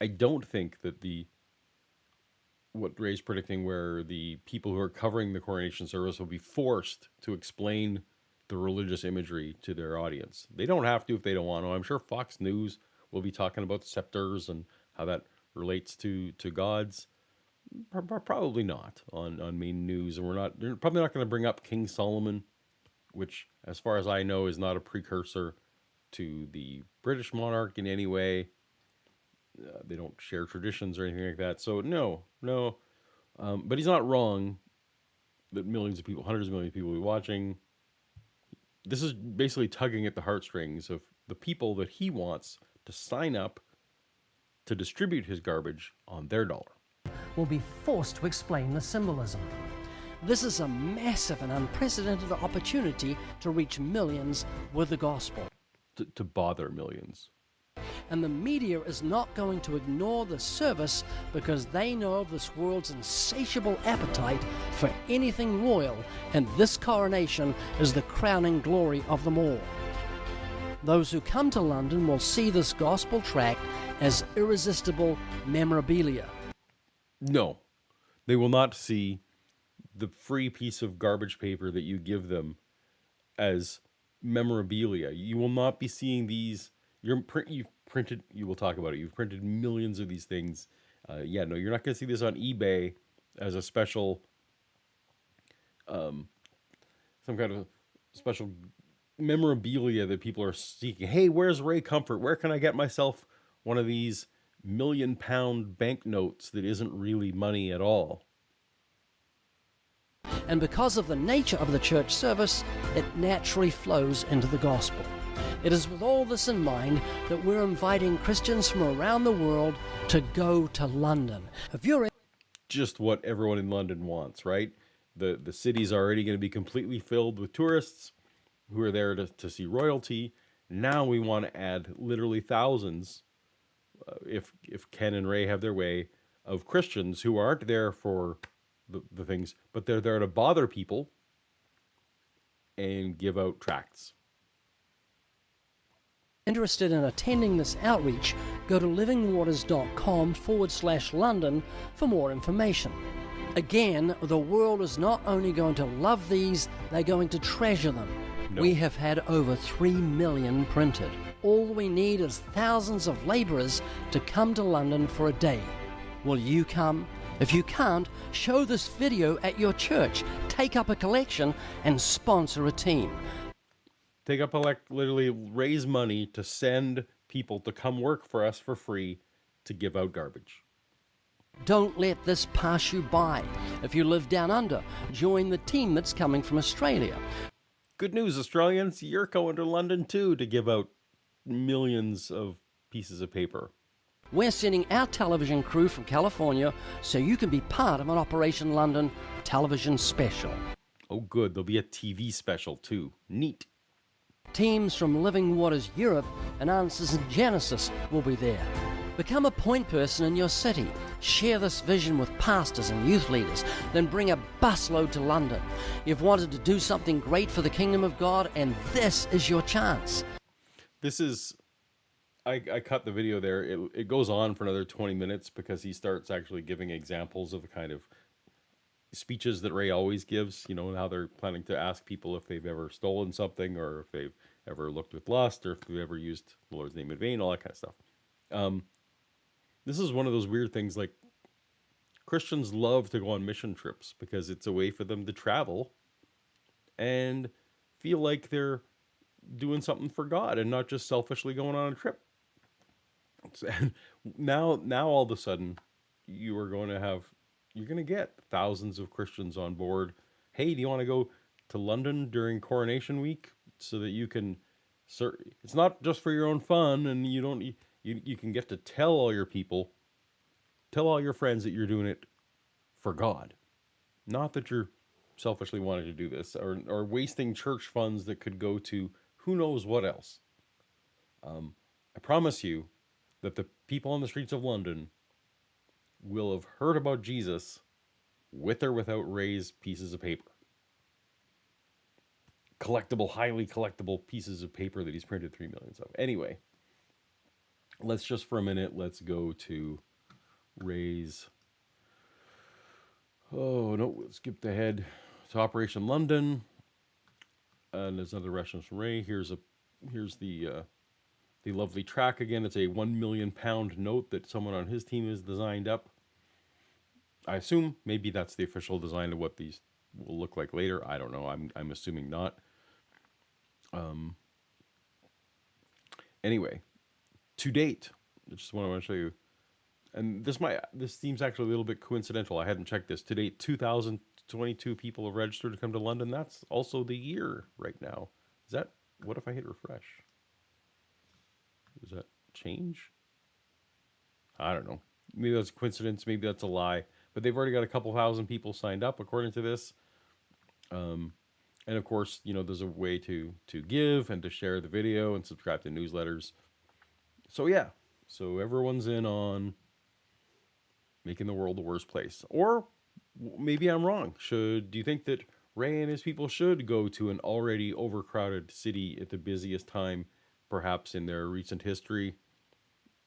I don't think that what Ray's predicting, where the people who are covering the coronation service will be forced to explain the religious imagery to their audience. They don't have to if they don't want to. I'm sure Fox News will be talking about scepters and how that relates to gods. Probably not on main news, and they're probably not going to bring up King Solomon, which, as far as I know, is not a precursor to the British monarch in any way. They don't share traditions or anything like that. So no. But he's not wrong that millions of people, hundreds of millions of people will be watching. This is basically tugging at the heartstrings of the people that he wants to sign up to distribute his garbage on their dollar. Will be forced to explain the symbolism. This is a massive and unprecedented opportunity to reach millions with the gospel. To bother millions. And the media is not going to ignore the service because they know of this world's insatiable appetite for anything royal, and this coronation is the crowning glory of them all. Those who come to London will see this gospel tract as irresistible memorabilia. No, they will not see the free piece of garbage paper that you give them as memorabilia. You will not be seeing these. You will talk about it. You've printed millions of these things. You're not going to see this on eBay as a special, some kind of special memorabilia that people are seeking. Hey, where's Ray Comfort? Where can I get myself one of these £1 million banknotes that isn't really money at all? And because of the nature of the church service, it naturally flows into the gospel. It is with all this in mind that we're inviting Christians from around the world to go to London. If you're Just what everyone in London wants, right? The city's already going to be completely filled with tourists who are there to see royalty. Now we want to add literally thousands, if Ken and Ray have their way, of Christians who aren't there for the things, but they're there to bother people and give out tracts. interested in attending this outreach, go to livingwaters.com/London for more information. Again, the world is not only going to love these, they're going to treasure them. No. We have had over 3 million printed. All we need is thousands of laborers to come to London for a day. Will you come? If you can't, show this video at your church, take up a collection, and sponsor a team. Take up literally raise money to send people to come work for us for free to give out garbage. Don't let this pass you by. If you live down under, join the team that's coming from Australia. Good news, Australians, you're going to London too to give out millions of pieces of paper. We're sending our television crew from California so you can be part of an Operation London television special. Oh good, there'll be a TV special too. Neat. Teams from Living Waters Europe and Answers in Genesis will be there. Become a point person in your city. Share this vision with pastors and youth leaders. Then bring a busload to London. You've wanted to do something great for the kingdom of God, and this is your chance. This is... I cut the video there. It goes on for another 20 minutes because he starts actually giving examples of the kind of speeches that Ray always gives, you know, and how they're planning to ask people if they've ever stolen something or if they've ever looked with lust or if they've ever used the Lord's name in vain, all that kind of stuff. This is one of those weird things, like Christians love to go on mission trips because it's a way for them to travel and feel like they're doing something for God and not just selfishly going on a trip. Now all of a sudden you're going to get thousands of Christians on board. Hey, do you want to go to London during Coronation Week so that you can it's not just for your own fun, and you can get to tell all your people, tell all your friends that you're doing it for God. Not that you're selfishly wanting to do this or wasting church funds that could go to who knows what else. I promise you that the people on the streets of London will have heard about Jesus with or without Ray's pieces of paper. Highly collectible pieces of paper that he's printed 3 million of. Anyway, let's just for a minute, let's go to Ray's... Oh, no, let's skip ahead to Operation London. And there's another reference from Ray. Here's the lovely track again. It's a £1 million note that someone on his team has designed up. I assume maybe that's the official design of what these will look like later. I don't know. I'm assuming not. Anyway, to date, I just want to show you, and this seems actually a little bit coincidental. I hadn't checked this. To date, 2,022 people have registered to come to London. That's also the year right now. What if I hit refresh? Does that change? I don't know. Maybe that's a coincidence. Maybe that's a lie. But they've already got a couple thousand people signed up, according to this. And of course, you know, there's a way to give and to share the video and subscribe to newsletters. So yeah, so everyone's in on making the world the worst place. Or maybe I'm wrong. Do you think that Ray and his people should go to an already overcrowded city at the busiest time, perhaps in their recent history?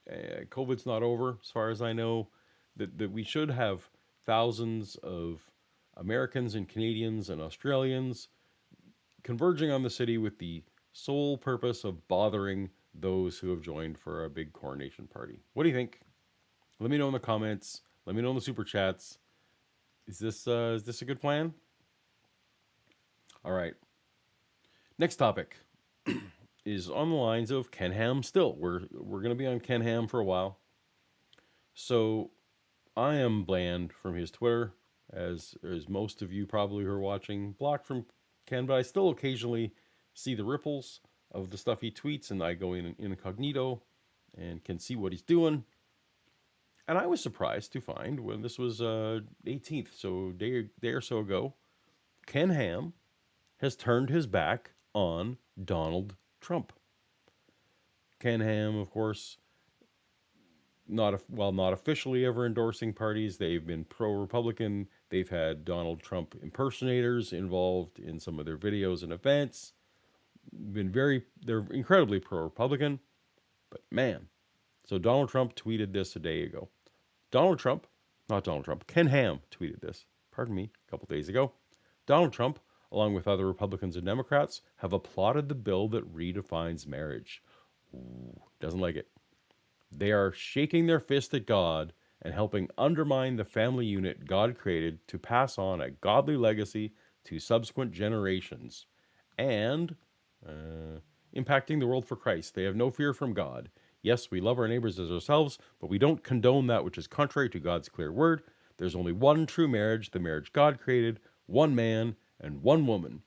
COVID's not over, as far as I know. That we should have thousands of Americans and Canadians and Australians converging on the city with the sole purpose of bothering those who have joined for a big coronation party. What do you think? Let me know in the comments. Let me know in the super chats. Is this a good plan? All right. Next topic is on the lines of Ken Ham still. We're going to be on Ken Ham for a while. So I am banned from his Twitter as most of you probably who are watching, blocked from Ken, but I still occasionally see the ripples of the stuff he tweets, and I go in incognito and can see what he's doing. And I was surprised to find when this was 18th, so day or so ago, Ken Ham has turned his back on Donald Trump. Ken Ham, of course, not officially ever endorsing parties. They've been pro-Republican. They've had Donald Trump impersonators involved in some of their videos and events. They're incredibly pro-Republican. But man, so Donald Trump tweeted this a day ago. Ken Ham tweeted this, a couple days ago. Donald Trump, along with other Republicans and Democrats, have applauded the bill that redefines marriage. Ooh, doesn't like it. They are shaking their fist at God and helping undermine the family unit God created to pass on a godly legacy to subsequent generations and impacting the world for Christ. They have no fear from God. Yes, we love our neighbors as ourselves, but we don't condone that which is contrary to God's clear word. There's only one true marriage, the marriage God created, one man and one woman.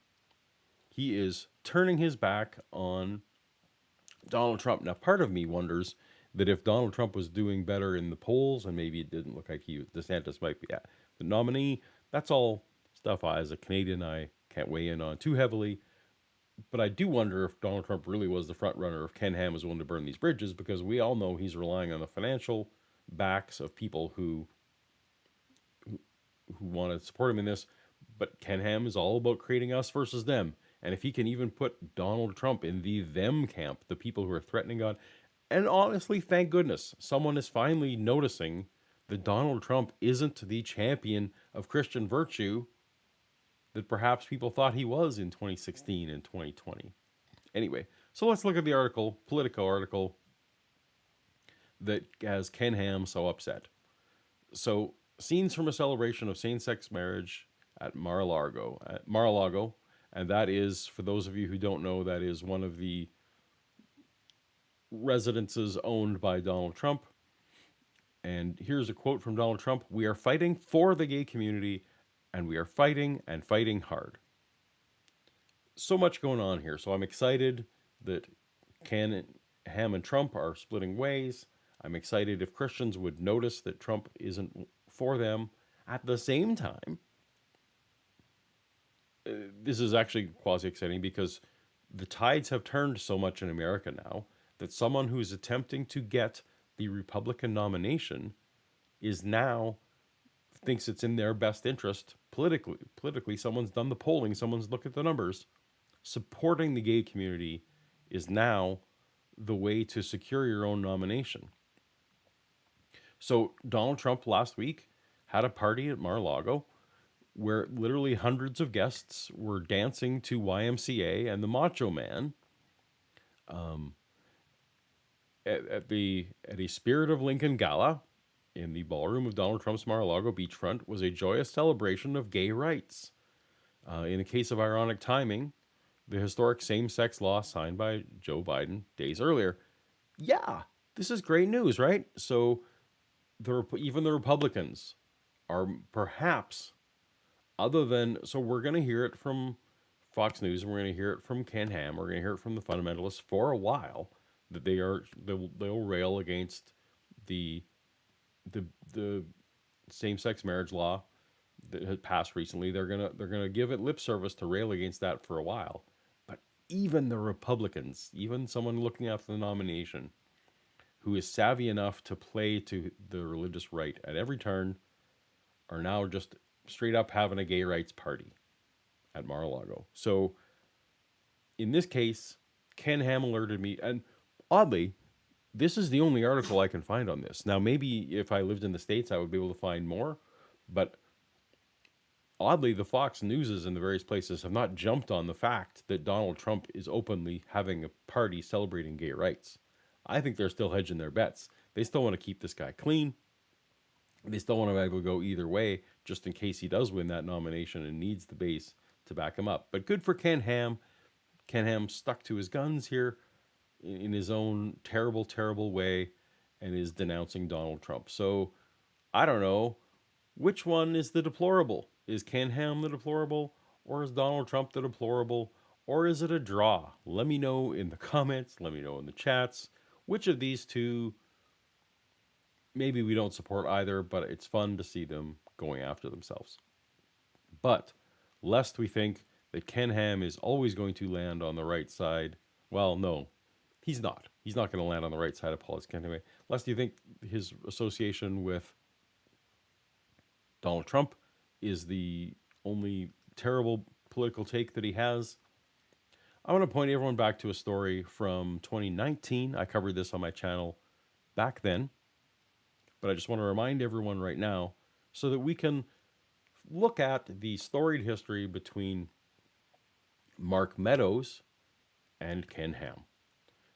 He is turning his back on Donald Trump. Now, part of me wonders that if Donald Trump was doing better in the polls, and maybe it didn't look like DeSantis might be the nominee, that's all stuff as a Canadian I can't weigh in on too heavily. But I do wonder if Donald Trump really was the front runner, if Ken Ham was willing to burn these bridges, because we all know he's relying on the financial backs of people who want to support him in this. But Ken Ham is all about creating us versus them. And if he can even put Donald Trump in the them camp, the people who are threatening God, and honestly, thank goodness, someone is finally noticing that Donald Trump isn't the champion of Christian virtue that perhaps people thought he was in 2016 and 2020. Anyway, so let's look at the article, Politico article, that has Ken Ham so upset. So, scenes from a celebration of same-sex marriage at Mar-A-Lago, and that is, for those of you who don't know, that is one of the residences owned by Donald Trump. And here's a quote from Donald Trump: "We are fighting for the gay community, and we are fighting and fighting hard." So much going on here. So I'm excited that Ham and Trump are splitting ways. I'm excited if Christians would notice that Trump isn't for them. At the same time, this is actually quasi-exciting because the tides have turned so much in America now that someone who's attempting to get the Republican nomination is now thinks it's in their best interest politically. Someone's done the polling, someone's looked at the numbers. Supporting the gay community is now the way to secure your own nomination. So Donald Trump last week had a party at Mar-a-Lago where literally hundreds of guests were dancing to YMCA and the Macho Man. At a Spirit of Lincoln gala in the ballroom of Donald Trump's Mar-a-Lago beachfront was a joyous celebration of gay rights. In a case of ironic timing, the historic same-sex law signed by Joe Biden days earlier. Yeah, this is great news, right? So even the Republicans are perhaps, so we're going to hear it from Fox News, and we're going to hear it from Ken Ham, we're going to hear it from the fundamentalists for a while, that they'll rail against the same-sex marriage law that had passed recently. They're gonna give it lip service to rail against that for a while. But even the Republicans, even someone looking after the nomination, who is savvy enough to play to the religious right at every turn, are now just straight up having a gay rights party at Mar-a-Lago. So in this case, Ken Ham alerted me, and oddly, this is the only article I can find on this. Now, maybe if I lived in the States, I would be able to find more, but oddly, the Fox Newses in the various places have not jumped on the fact that Donald Trump is openly having a party celebrating gay rights. I think they're still hedging their bets. They still want to keep this guy clean. They still want to be able to go either way, just in case he does win that nomination and needs the base to back him up. But good for Ken Ham. Ken Ham stuck to his guns here in his own terrible, terrible way and is denouncing Donald Trump. So, I don't know. Which one is the deplorable? Is Ken Ham the deplorable? Or is Donald Trump the deplorable? Or is it a draw? Let me know in the comments. Let me know in the chats. Which of these two, maybe we don't support either, but it's fun to see them going after themselves. But lest we think that Ken Ham is always going to land on the right side, well, no, he's not. He's not going to land on the right side of politics anyway. Lest you think his association with Donald Trump is the only terrible political take that he has. I want to point everyone back to a story from 2019. I covered this on my channel back then, but I just want to remind everyone right now so that we can look at the storied history between Mark Meadows and Ken Ham.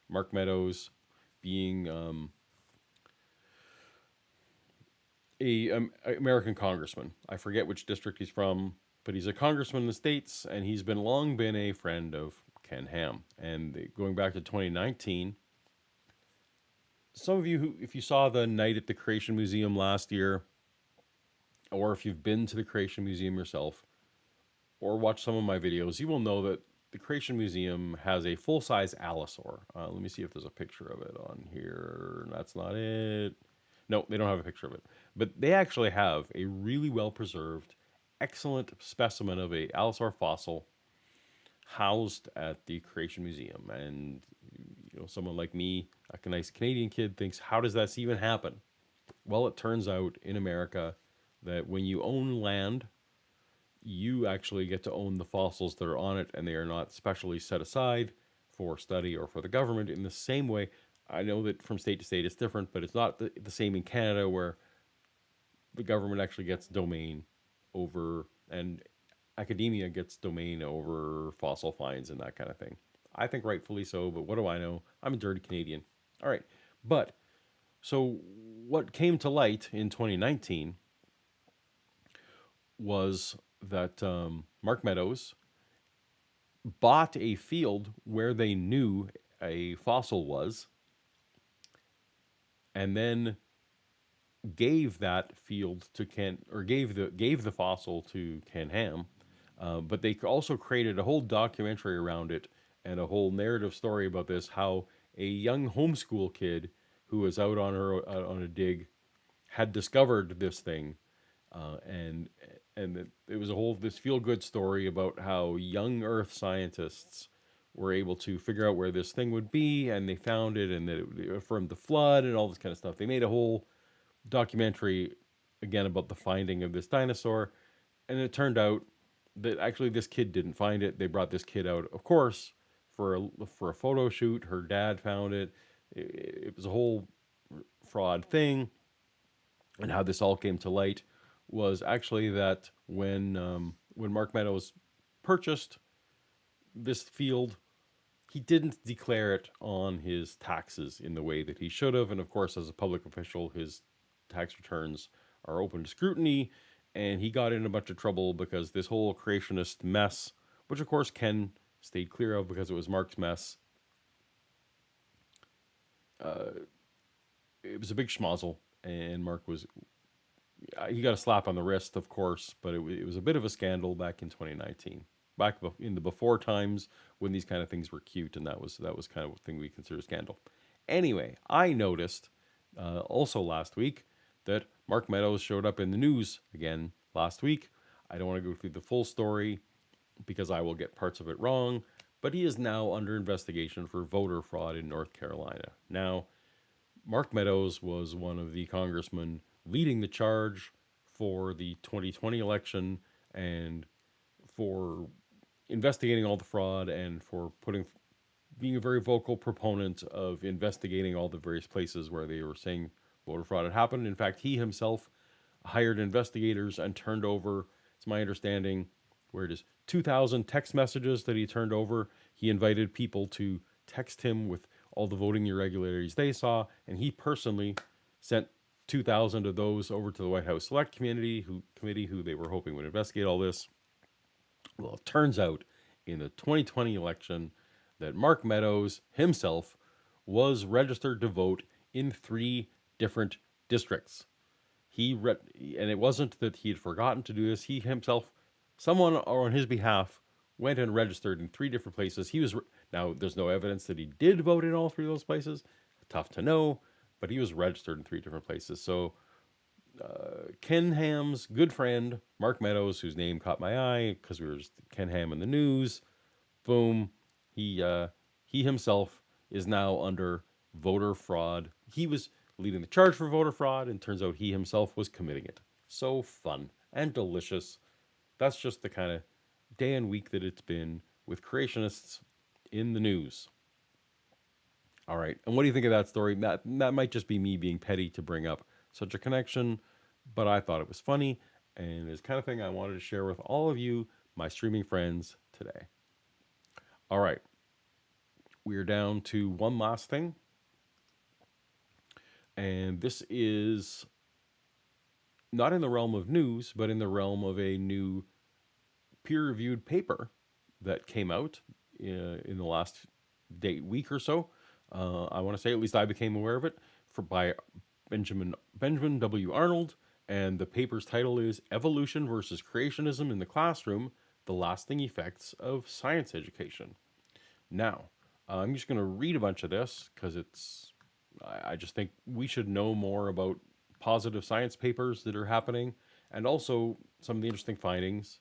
Mark Meadows being a American congressman. I forget which district he's from, but he's a congressman in the States, and he's long been a friend of Ken Ham. And going back to 2019, some of you who, if you saw the night at the Creation Museum last year, or if you've been to the Creation Museum yourself, or watched some of my videos, you will know that the Creation Museum has a full-size allosaur. Let me see if there's a picture of it on here. That's not it. No, they don't have a picture of it. But they actually have a really well-preserved, excellent specimen of a allosaur fossil housed at the Creation Museum. And someone like me, a nice Canadian kid, thinks, how does that even happen? Well, it turns out in America that when you own land, you actually get to own the fossils that are on it, and they are not specially set aside for study or for the government in the same way. I know that from state to state it's different, but it's not the same in Canada, where the government actually gets domain over, and academia gets domain over fossil finds and that kind of thing. I think rightfully so, but what do I know? I'm a dirty Canadian. All right. But so what came to light in 2019 was that Mark Meadows bought a field where they knew a fossil was, and then gave that field to Ken, or gave the fossil to Ken Ham. But they also created a whole documentary around it and a whole narrative story about this, how a young homeschool kid who was out on a dig had discovered this thing, and it was this feel-good story about how young Earth scientists were able to figure out where this thing would be, and they found it, and that it affirmed the flood and all this kind of stuff. They made a whole documentary, again, about the finding of this dinosaur, and it turned out that actually this kid didn't find it. They brought this kid out, of course, for a photo shoot. Her dad found it. It was a whole fraud thing. And how this all came to light was actually that when Mark Meadows purchased this field, he didn't declare it on his taxes in the way that he should have. And of course, as a public official, his tax returns are open to scrutiny. And he got in a bunch of trouble because this whole creationist mess, which of course Ken stayed clear of because it was Mark's mess, it was a big schmozzle. And Mark he got a slap on the wrist, of course, but it was a bit of a scandal back in 2019, back in the before times when these kind of things were cute, and that was kind of a thing we consider scandal. Anyway, I noticed also last week that Mark Meadows showed up in the news again last week. I don't want to go through the full story because I will get parts of it wrong, but he is now under investigation for voter fraud in North Carolina. Now, Mark Meadows was one of the congressmen leading the charge for the 2020 election and for investigating all the fraud and for being a very vocal proponent of investigating all the various places where they were saying voter fraud had happened. In fact, he himself hired investigators and turned over, it's my understanding, 2,000 text messages that he turned over. He invited people to text him with all the voting irregularities they saw, and he personally sent 2,000 of those over to the White House Select Committee, who they were hoping would investigate all this. Well, it turns out in the 2020 election that Mark Meadows himself was registered to vote in 3 different districts. He read, and it wasn't that he had forgotten to do this. He himself, someone on his behalf, went and registered in 3 different places. Now there's no evidence that he did vote in all 3 of those places. Tough to know, but he was registered in 3 different places. So Ken Ham's good friend, Mark Meadows, whose name caught my eye because we were just Ken Ham in the news, boom, he himself is now under voter fraud. He was leading the charge for voter fraud, and turns out he himself was committing it. So fun and delicious. That's just the kind of day and week that it's been with creationists in the news. All right, and what do you think of that story? That might just be me being petty to bring up such a connection, but I thought it was funny, and it's the kind of thing I wanted to share with all of you, my streaming friends, today. All right, we're down to one last thing, and this is not in the realm of news, but in the realm of a new peer-reviewed paper that came out in the last week or so. I want to say, at least I became aware of it, by Benjamin W. Arnold, and the paper's title is Evolution versus Creationism in the Classroom, the Lasting Effects of Science Education. Now, I'm just going to read a bunch of this because I just think we should know more about positive science papers that are happening, and also some of the interesting findings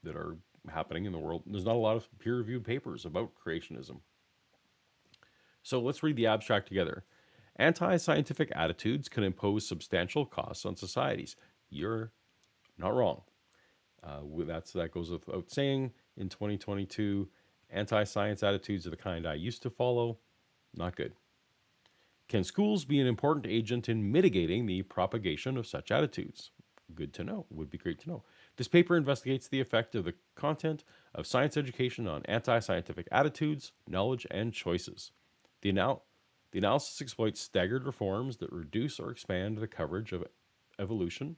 that are happening in the world. There's not a lot of peer-reviewed papers about creationism. So let's read the abstract together. Anti-scientific attitudes can impose substantial costs on societies. You're not wrong. That goes without saying. In 2022, anti-science attitudes are the kind I used to follow. Not good. Can schools be an important agent in mitigating the propagation of such attitudes? Good to know. Would be great to know. This paper investigates the effect of the content of science education on anti-scientific attitudes, knowledge, and choices. The analysis exploits staggered reforms that reduce or expand the coverage of evolution.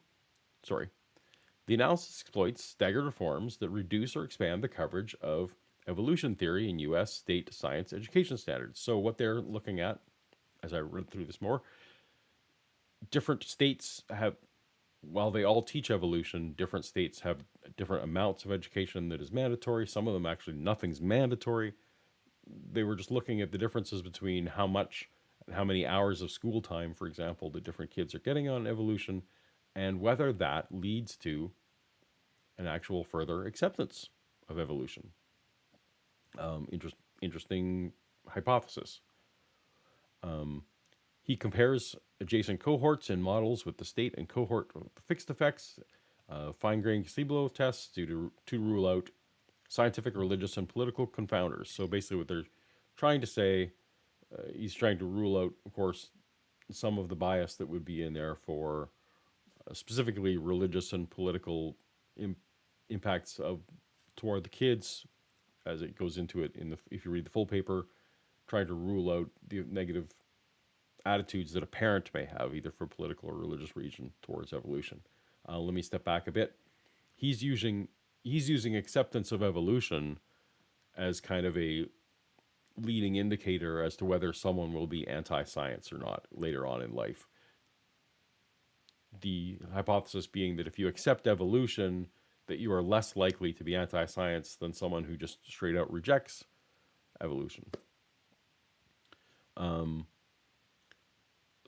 The analysis exploits staggered reforms that reduce or expand the coverage of evolution theory in U.S. state science education standards. So what they're looking at, as I read through this more, different states have, while they all teach evolution, different states have different amounts of education that is mandatory. Some of them actually nothing's mandatory. They were just looking at the differences between how much and how many hours of school time, for example, the different kids are getting on evolution, and whether that leads to an actual further acceptance of evolution. Interesting hypothesis. He compares adjacent cohorts and models with the state and cohort fixed effects, fine-grained Cabello tests to rule out scientific, religious, and political confounders. So basically what they're trying to say, he's trying to rule out, of course, some of the bias that would be in there for specifically religious and political impacts toward the kids, as it goes into it if you read the full paper, trying to rule out the negative attitudes that a parent may have, either for political or religious reason, towards evolution. Let me step back a bit. He's using acceptance of evolution as kind of a leading indicator as to whether someone will be anti-science or not later on in life. The hypothesis being that if you accept evolution, that you are less likely to be anti-science than someone who just straight out rejects evolution.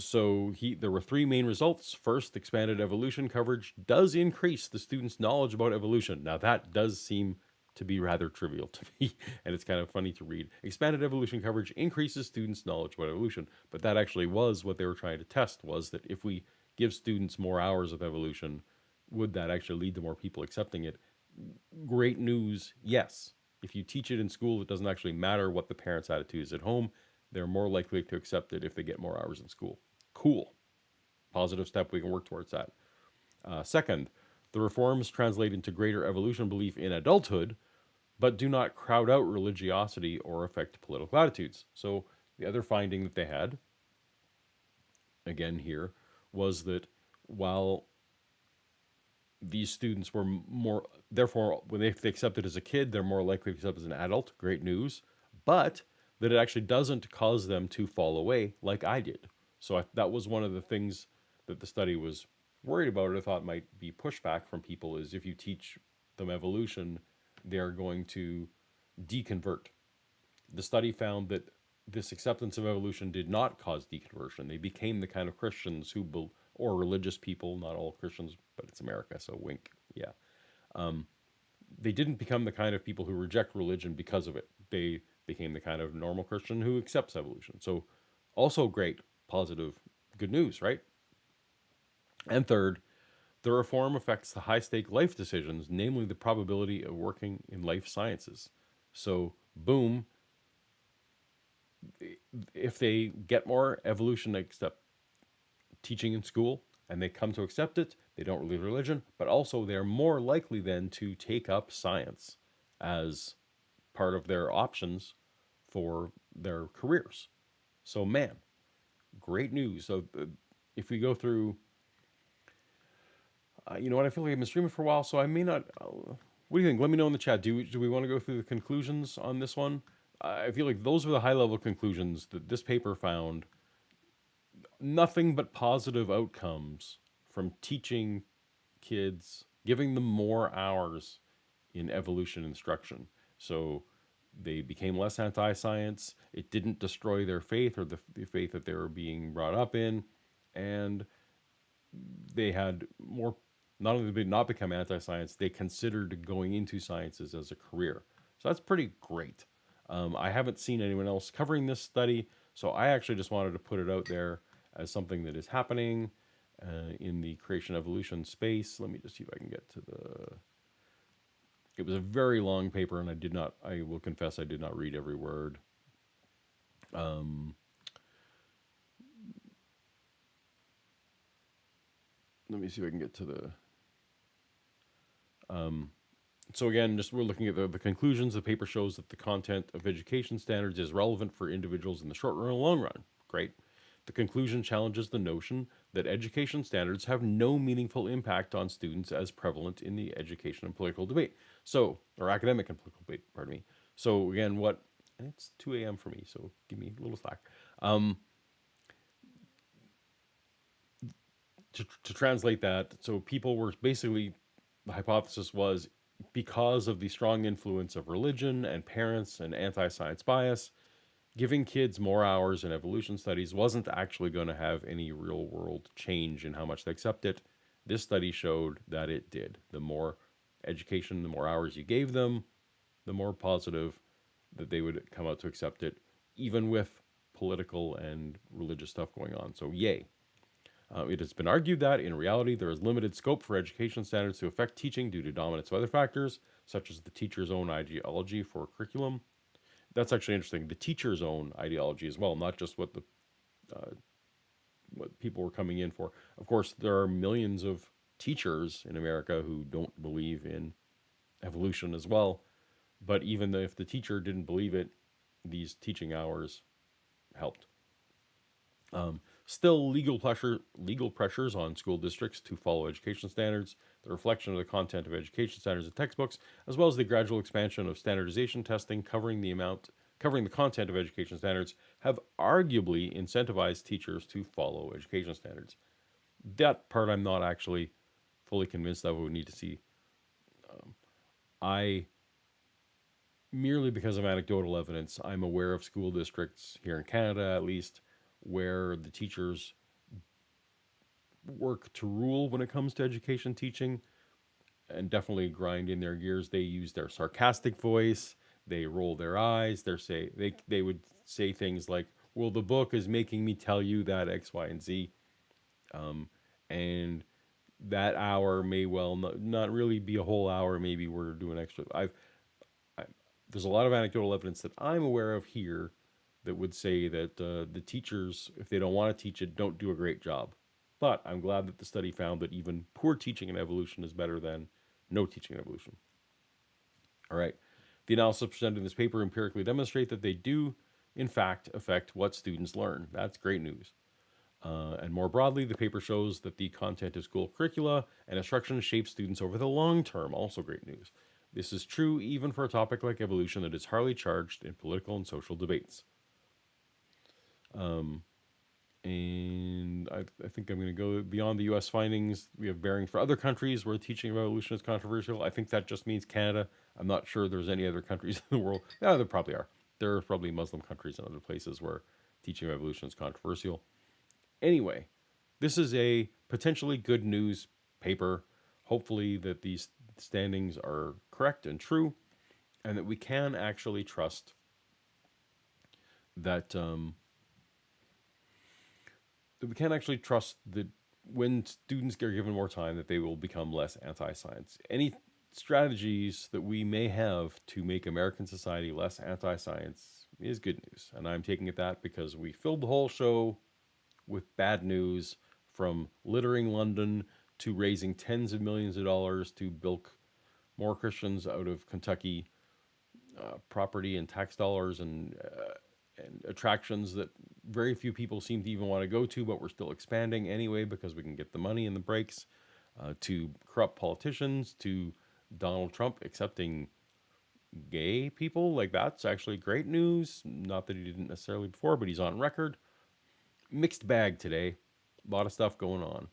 So there were 3 main results. First, expanded evolution coverage does increase the students' knowledge about evolution. Now, that does seem to be rather trivial to me, and it's kind of funny to read. Expanded evolution coverage increases students' knowledge about evolution, but that actually was what they were trying to test, was that if we give students more hours of evolution, would that actually lead to more people accepting it? Great news, yes. If you teach it in school, it doesn't actually matter what the parents' attitude is at home. They're more likely to accept it if they get more hours in school. Cool. Positive step. We can work towards that. Second, the reforms translate into greater evolution belief in adulthood, but do not crowd out religiosity or affect political attitudes. So the other finding that they had, again here, was that while these students were more, therefore, if they accept it as a kid, they're more likely to accept it as an adult. Great news. But that it actually doesn't cause them to fall away like I did. So that was one of the things that the study was worried about it, I thought might be pushback from people, is if you teach them evolution, they're going to deconvert. The study found that this acceptance of evolution did not cause deconversion. They became the kind of Christians or religious people, not all Christians, but it's America, so wink, yeah. They didn't become the kind of people who reject religion because of it. They became the kind of normal Christian who accepts evolution. So also great, positive, good news, right? And third, the reform affects the high-stake life decisions, namely the probability of working in life sciences. So, boom, if they get more evolution accept teaching in school and they come to accept it, they don't believe religion, but also they're more likely then to take up science as part of their options for their careers. So, man, great news. So, if we go through, you know what, I feel like I've been streaming for a while, so I may not. What do you think? Let me know in the chat. Do we want to go through the conclusions on this one? I feel like those were the high-level conclusions that this paper found. Nothing but positive outcomes from teaching kids, giving them more hours in evolution instruction. So they became less anti-science. It didn't destroy their faith or the faith that they were being brought up in. And they had more, not only did they not become anti-science, they considered going into sciences as a career. So that's pretty great. I haven't seen anyone else covering this study, so I actually just wanted to put it out there as something that is happening in the creation evolution space. Let me just see if I can get to the... It was a very long paper, and I will confess I did not read every word. Let me see if I can get to the... So again, we're looking at the conclusions. The paper shows that the content of education standards is relevant for individuals in the short run and long run. Great. The conclusion challenges the notion that education standards have no meaningful impact on students as prevalent in the education and political debate. So, or academic and political debate, pardon me. So again, it's 2 a.m. for me, so give me a little slack. To translate that, so people were basically, the hypothesis was, because of the strong influence of religion and parents and anti-science bias, giving kids more hours in evolution studies wasn't actually going to have any real-world change in how much they accept it. This study showed that it did. The more education, the more hours you gave them, the more positive that they would come out to accept it, even with political and religious stuff going on. So, yay. It has been argued that, in reality, there is limited scope for education standards to affect teaching due to dominance of other factors, such as the teacher's own ideology for curriculum. That's actually interesting. The teacher's own ideology as well, not just what people were coming in for. Of course, there are millions of teachers in America who don't believe in evolution as well. But even if the teacher didn't believe it, these teaching hours helped. Still, legal pressures on school districts to follow education standards, the reflection of the content of education standards in textbooks, as well as the gradual expansion of standardization testing covering the content of education standards, have arguably incentivized teachers to follow education standards. That part I'm not actually fully convinced of. We would need to see. Merely because of anecdotal evidence, I'm aware of school districts here in Canada, at least, where the teachers work to rule when it comes to education teaching and definitely grind in their gears. They use their sarcastic voice. They roll their eyes. They would say things like, well, the book is making me tell you that X, Y, and Z. And that hour may well not really be a whole hour. Maybe we're doing extra. There's a lot of anecdotal evidence that I'm aware of here that would say that the teachers, if they don't want to teach it, don't do a great job. But I'm glad that the study found that even poor teaching in evolution is better than no teaching in evolution. All right. The analysis presented in this paper empirically demonstrate that they do, in fact, affect what students learn. That's great news. And more broadly, the paper shows that the content of school curricula and instruction shapes students over the long term. Also great news. This is true even for a topic like evolution that is hardly charged in political and social debates. And I think I'm going to go beyond the U.S. findings. We have bearings for other countries where teaching of evolution is controversial. I think that just means Canada. I'm not sure there's any other countries in the world. Yeah, there probably are. There are probably Muslim countries and other places where teaching of evolution is controversial. Anyway, this is a potentially good news paper. Hopefully that these standings are correct and true, and that we can actually trust that that when students are given more time, that they will become less anti-science. Any strategies that we may have to make American society less anti-science is good news. And I'm taking it that because we filled the whole show with bad news, from littering London to raising tens of millions of dollars to bilk more Christians out of Kentucky property and tax dollars and attractions that very few people seem to even want to go to, but we're still expanding anyway because we can get the money and the breaks, to corrupt politicians, to Donald Trump accepting gay people. Like, that's actually great news. Not that he didn't necessarily before, but he's on record. Mixed bag today. A lot of stuff going on.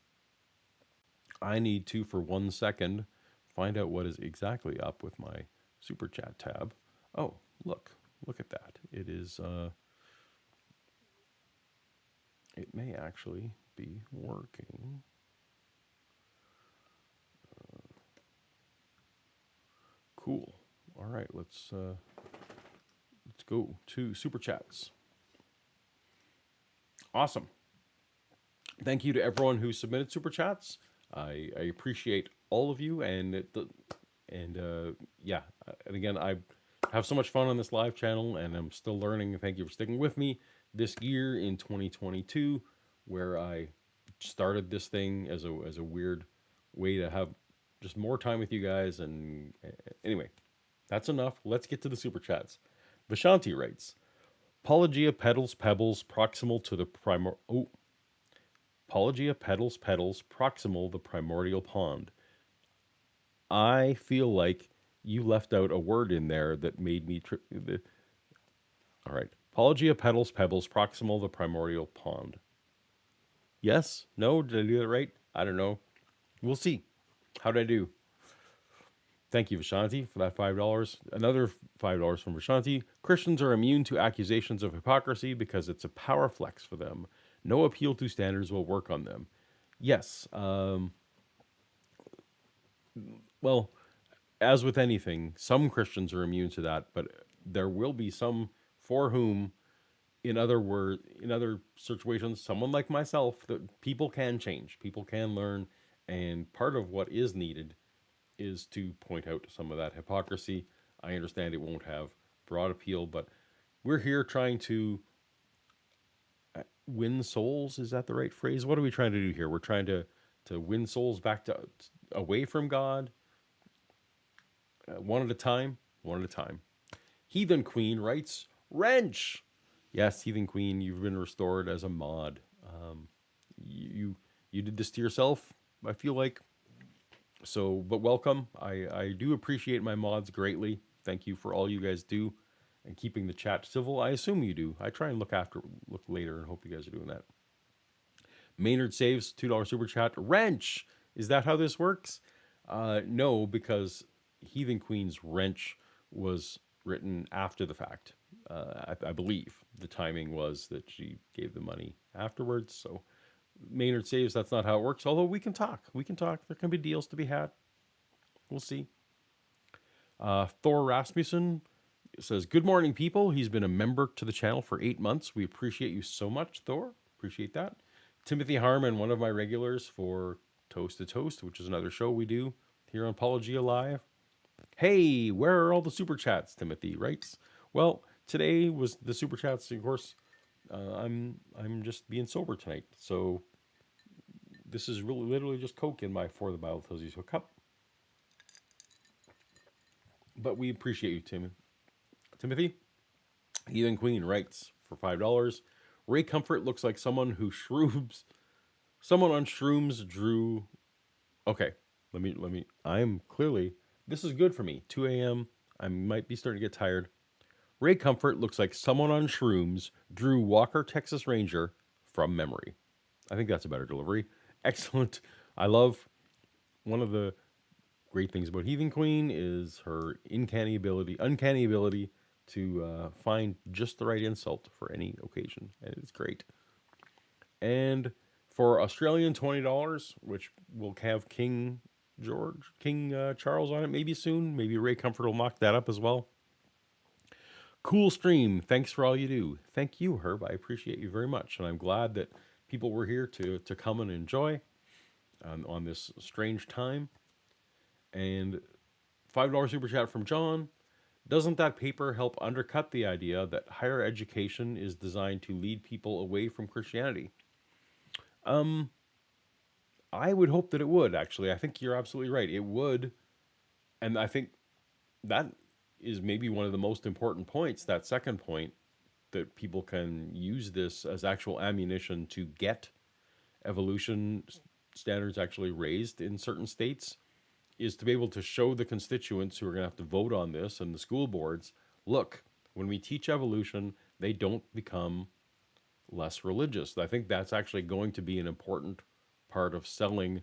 I need to, for 1 second, find out what is exactly up with my Super Chat tab. Oh, look at that. It is, it may actually be working. Cool. All right, let's go to Super Chats. Awesome. Thank you to everyone who submitted Super Chats. I appreciate all of you, and yeah, and again, I have so much fun on this live channel, and I'm still learning. Thank you for sticking with me this year in 2022, where I started this thing as a weird way to have just more time with you guys. And anyway, that's enough. Let's get to the Super Chats. Vishanti writes, Paulogia pedals pebbles proximal to the Paulogia pedals proximal the primordial pond. I feel like you left out a word in there that made me all right. Paulogia pedals pebbles proximal the primordial pond. Yes? No? Did I do that right? I don't know. We'll see. How'd I do? Thank you, Vishanti, for that $5. Another $5 from Vishanti. Christians are immune to accusations of hypocrisy because it's a power flex for them. No appeal to standards will work on them. Yes. Well, as with anything, some Christians are immune to that, but there will be some for whom, in other situations, someone like myself, that people can change, people can learn, and part of what is needed is to point out some of that hypocrisy. I understand it won't have broad appeal, but we're here trying to win souls. Is that the right phrase? What are we trying to do here? We're trying to win souls back to away from God, one at a time. Heathen Queen writes, Wrench. Yes, Heathen Queen, you've been restored as a mod. You did this to yourself, I feel like. So, but welcome. I do appreciate my mods greatly. Thank you for all you guys do and keeping the chat civil. I assume you do. I try and look later, and hope you guys are doing that. Maynard Saves, $2 super chat. Wrench. Is that how this works? No, because Heathen Queen's Wrench was written after the fact. I believe the timing was that she gave the money afterwards. So Maynard Saves, that's not how it works. Although we can talk. There can be deals to be had. We'll see. Thor Rasmussen says, good morning, people. He's been a member to the channel for 8 months. We appreciate you so much, Thor. Appreciate that. Timothy Harmon, one of my regulars for Toast to Toast, which is another show we do here on Paulogia Live. Hey, where are all the super chats? Timothy writes. Well, today was the super chats. Of course, I'm just being sober tonight, so this is really literally just Coke in my For the Bible Tells You So cup. But we appreciate you, Timothy. Heathen Queen writes for $5. Ray Comfort looks like someone on shrooms drew. Okay, let me. I'm clearly. This is good for me. 2 a.m. I might be starting to get tired. Ray Comfort looks like someone on shrooms drew Walker, Texas Ranger from memory. I think that's a better delivery. Excellent. I love one of the great things about Heathen Queen is her uncanny ability to find just the right insult for any occasion, and it's great. And for Australian $20, which will have King Charles on it maybe soon. Maybe Ray Comfort will mock that up as well. Cool stream. Thanks for all you do. Thank you, Herb. I appreciate you very much, and I'm glad that people were here to come and enjoy on this strange time. And $5 super chat from John. Doesn't that paper help undercut the idea that higher education is designed to lead people away from Christianity? I would hope that it would, actually. I think you're absolutely right. It would. And I think that is maybe one of the most important points, that second point, that people can use this as actual ammunition to get evolution standards actually raised in certain states, is to be able to show the constituents who are going to have to vote on this and the school boards, look, when we teach evolution, they don't become less religious. I think that's actually going to be an important part of selling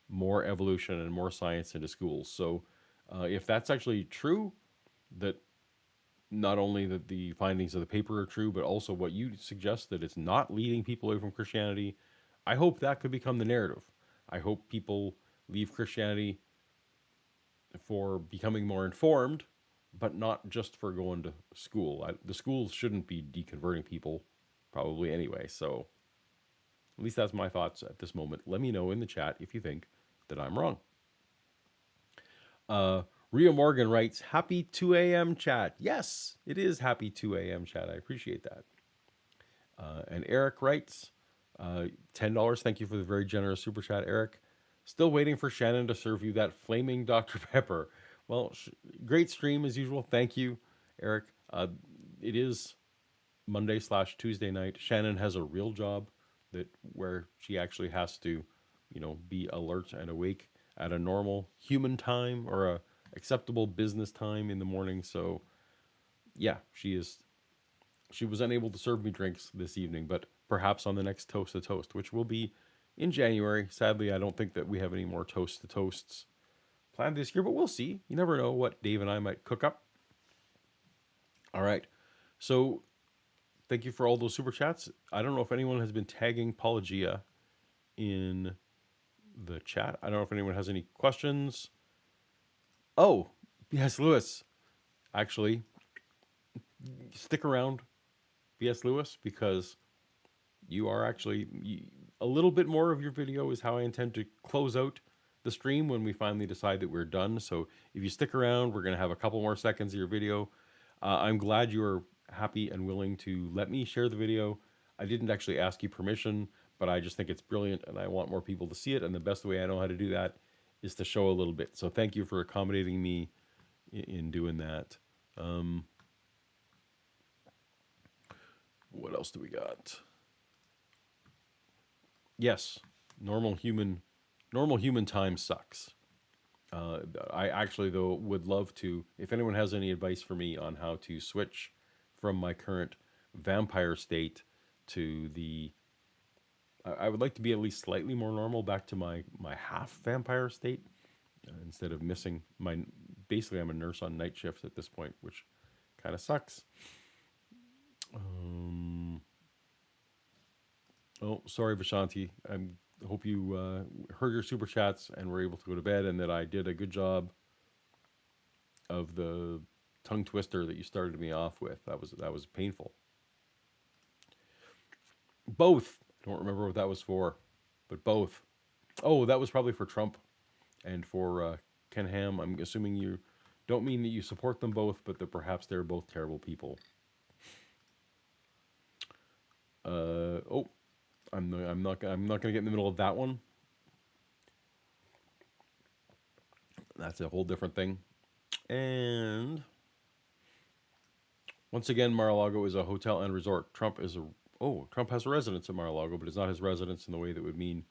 more evolution and more science into schools. So if that's actually true, that not only that the findings of the paper are true, but also what you suggest, that it's not leading people away from Christianity, I hope that could become the narrative. I hope people leave Christianity for becoming more informed, but not just for going to school. The schools shouldn't be deconverting people, probably anyway. So at least that's my thoughts at this moment. Let me know in the chat if you think that I'm wrong. Ria Morgan writes, happy 2 a.m. chat. Yes, it is happy 2 a.m. chat. I appreciate that. And Eric writes, $10. Thank you for the very generous super chat, Eric. Still waiting for Shannon to serve you that flaming Dr. Pepper. Well, great stream as usual. Thank you, Eric. It is Monday/Tuesday night. Shannon has a real job where she actually has to, be alert and awake at a normal human time or a acceptable business time in the morning. So, yeah, she was unable to serve me drinks this evening, but perhaps on the next Toast to Toast, which will be in January. Sadly, I don't think that we have any more Toast to Toasts planned this year, but we'll see. You never know what Dave and I might cook up. All right. So thank you for all those super chats. I don't know if anyone has been tagging Paulogia in the chat. I don't know if anyone has any questions. Oh, B.S. Lewis. Actually, stick around, B.S. Lewis, because you are actually... a little bit more of your video is how I intend to close out the stream when we finally decide that we're done. So if you stick around, we're going to have a couple more seconds of your video. I'm glad you are happy and willing to let me share the video. I didn't actually ask you permission, but I just think it's brilliant and I want more people to see it. And the best way I know how to do that is to show a little bit. So thank you for accommodating me in doing that. What else do we got? Yes, normal human time sucks. I actually, though, would love to, if anyone has any advice for me on how to switch from my current vampire state to I would like to be at least slightly more normal, back to my half vampire state, instead of missing basically I'm a nurse on night shift at this point, which kind of sucks. Oh, sorry, Vishanti. I hope you heard your super chats and were able to go to bed, and that I did a good job of the tongue twister that you started me off with. That was painful. Both. I don't remember what that was for, but both. Oh, that was probably for Trump and for Ken Ham. I'm assuming you don't mean that you support them both, but that perhaps they're both terrible people. I'm not gonna get in the middle of that one. That's a whole different thing. And once again, Mar-A-Lago is a hotel and resort. Trump has a residence in Mar-A-Lago, but it's not his residence in the way that would mean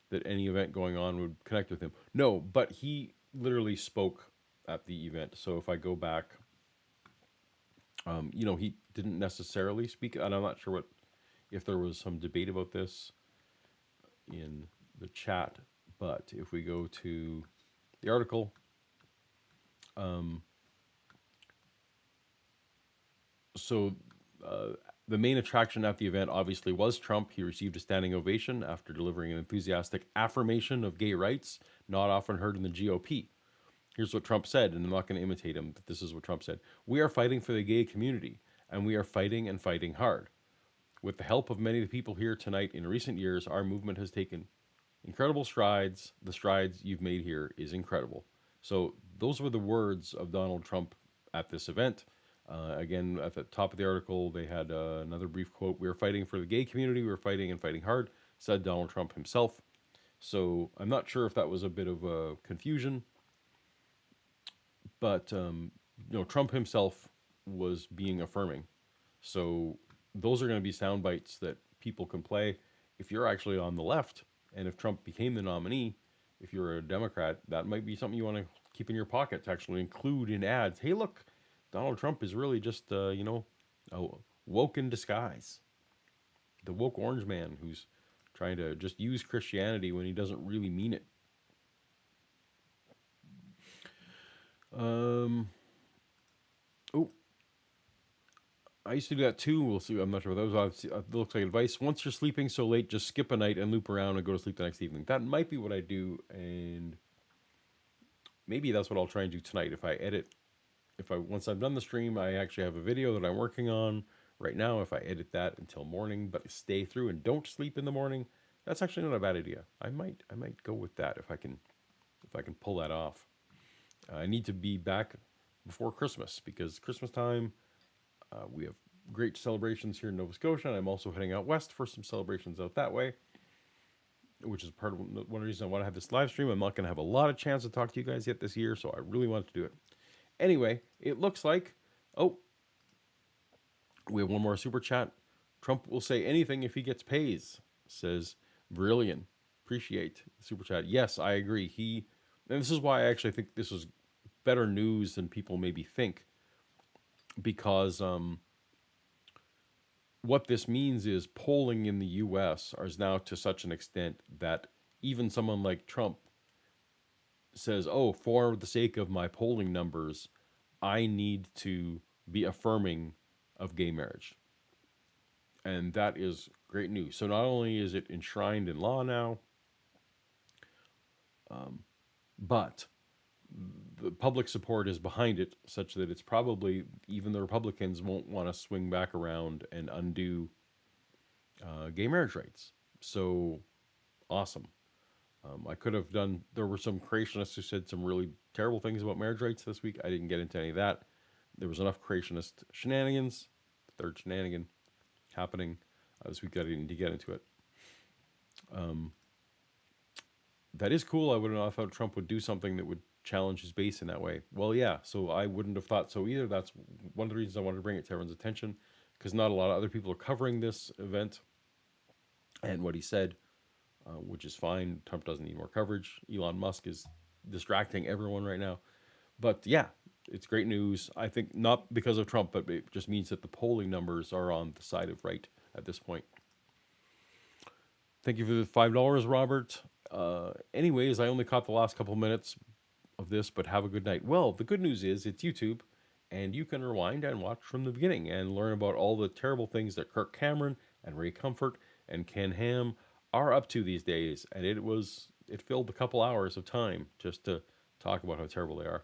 that any event going on would connect with him. No, but he literally spoke at the event. So if I go back, he didn't necessarily speak, and I'm not sure what if there was some debate about this in the chat. But if we go to the article, the main attraction at the event obviously was Trump. He received a standing ovation after delivering an enthusiastic affirmation of gay rights, not often heard in the GOP. Here's what Trump said, and I'm not going to imitate him, but this is what Trump said. We are fighting for the gay community, and we are fighting and fighting hard. With the help of many of the people here tonight in recent years, our movement has taken incredible strides. The strides you've made here is incredible. So those were the words of Donald Trump at this event. Again, at the top of the article, they had another brief quote. We are fighting for the gay community. We're fighting and fighting hard, said Donald Trump himself. So I'm not sure if that was a bit of a confusion. But, Trump himself was being affirming. So those are going to be sound bites that people can play. If you're actually on the left, and if Trump became the nominee, if you're a Democrat, that might be something you want to keep in your pocket to actually include in ads. Hey, look, Donald Trump is really just, a woke in disguise. The woke orange man who's trying to just use Christianity when he doesn't really mean it. I used to do that too. We'll see. I'm not sure what that was. It looks like advice. Once you're sleeping so late, just skip a night and loop around and go to sleep the next evening. That might be what I do, and maybe that's what I'll try and do tonight. Once I'm done the stream, I actually have a video that I'm working on right now. If I edit that until morning, but stay through and don't sleep in the morning, that's actually not a bad idea. I might go with that if I can pull that off. I need to be back before Christmas because Christmas time, we have great celebrations here in Nova Scotia, and I'm also heading out west for some celebrations out that way, which is one of the reasons I want to have this live stream. I'm not going to have a lot of chance to talk to you guys yet this year, so I really want to do it. Anyway, it looks like, we have one more super chat. Trump will say anything if he gets pays, says Brilliant. Appreciate the super chat. Yes, I agree. And this is why I actually think this is better news than people maybe think, because what this means is polling in the U.S. is now to such an extent that even someone like Trump says, for the sake of my polling numbers, I need to be affirming of gay marriage. And that is great news. So not only is it enshrined in law now, but the public support is behind it such that it's probably, even the Republicans won't want to swing back around and undo gay marriage rights. So awesome. There were some creationists who said some really terrible things about marriage rights this week. I didn't get into any of that. There was enough creationist shenanigans, third shenanigan happening this week. I didn't need to get into it. That is cool. I wouldn't have thought Trump would do something that would challenge his base in that way. Well, yeah, so I wouldn't have thought so either. That's one of the reasons I wanted to bring it to everyone's attention, because not a lot of other people are covering this event and what he said, which is fine. Trump doesn't need more coverage. Elon Musk is distracting everyone right now. But yeah, it's great news. I think not because of Trump, but it just means that the polling numbers are on the side of right at this point. Thank you for the $5, Robert. Anyways, I only caught the last couple minutes of this, but have a good night. Well, the good news is it's YouTube, and you can rewind and watch from the beginning and learn about all the terrible things that Kirk Cameron and Ray Comfort and Ken Ham are up to these days. And it filled a couple hours of time just to talk about how terrible they are.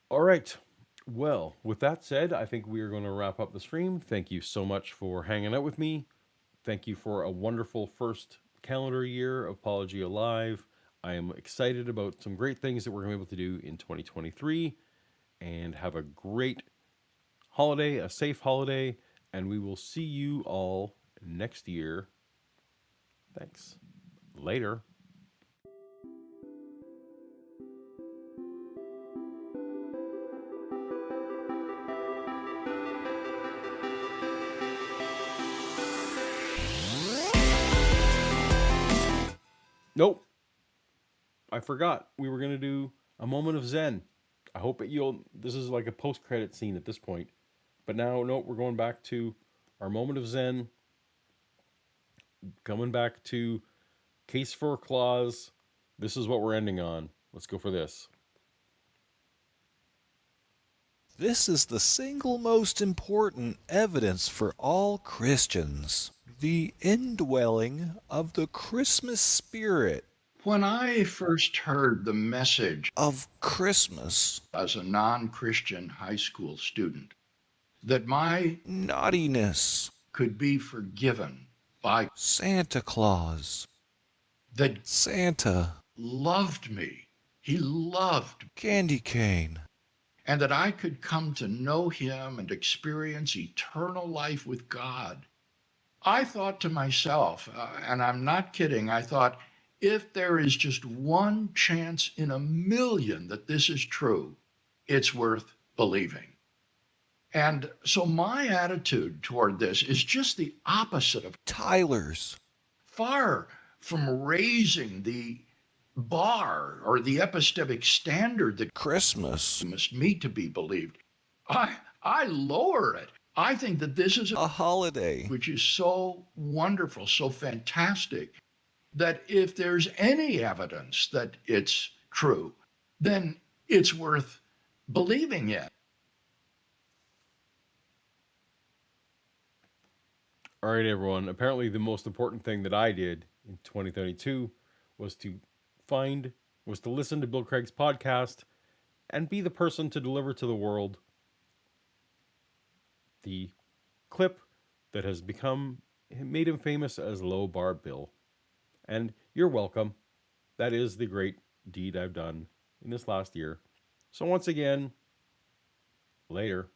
All right. Well, with that said, I think we are going to wrap up the stream. Thank you so much for hanging out with me. Thank you for a wonderful first calendar year of Paulogia Live. I am excited about some great things that we're going to be able to do in 2023, and have a great holiday, a safe holiday, and we will see you all next year. Thanks. Later. Nope. I forgot. We were going to do a moment of Zen. I hope this is like a post-credit scene at this point. But now, nope, we're going back to our moment of Zen, coming back to case for clause. This is what we're ending on. Let's go for this. This is the single most important evidence for all Christians. The indwelling of the Christmas spirit. When I first heard the message of Christmas as a non-Christian high school student, that my naughtiness could be forgiven by Santa Claus, that Santa loved me, he loved candy cane, and that I could come to know him and experience eternal life with God, I thought to myself, and I'm not kidding, I thought, if there is just one chance in a million that this is true, it's worth believing. And so my attitude toward this is just the opposite of Tyler's. Far from raising the bar or the epistemic standard that Christmas must meet to be believed, I lower it. I think that this is a holiday which is so wonderful, so fantastic, that if there's any evidence that it's true, then it's worth believing in. All right, everyone. Apparently, the most important thing that I did in 2032 was to listen to Bill Craig's podcast and be the person to deliver to the world the clip that has made him famous as Low Bar Bill. And you're welcome. That is the great deed I've done in this last year. So once again, later.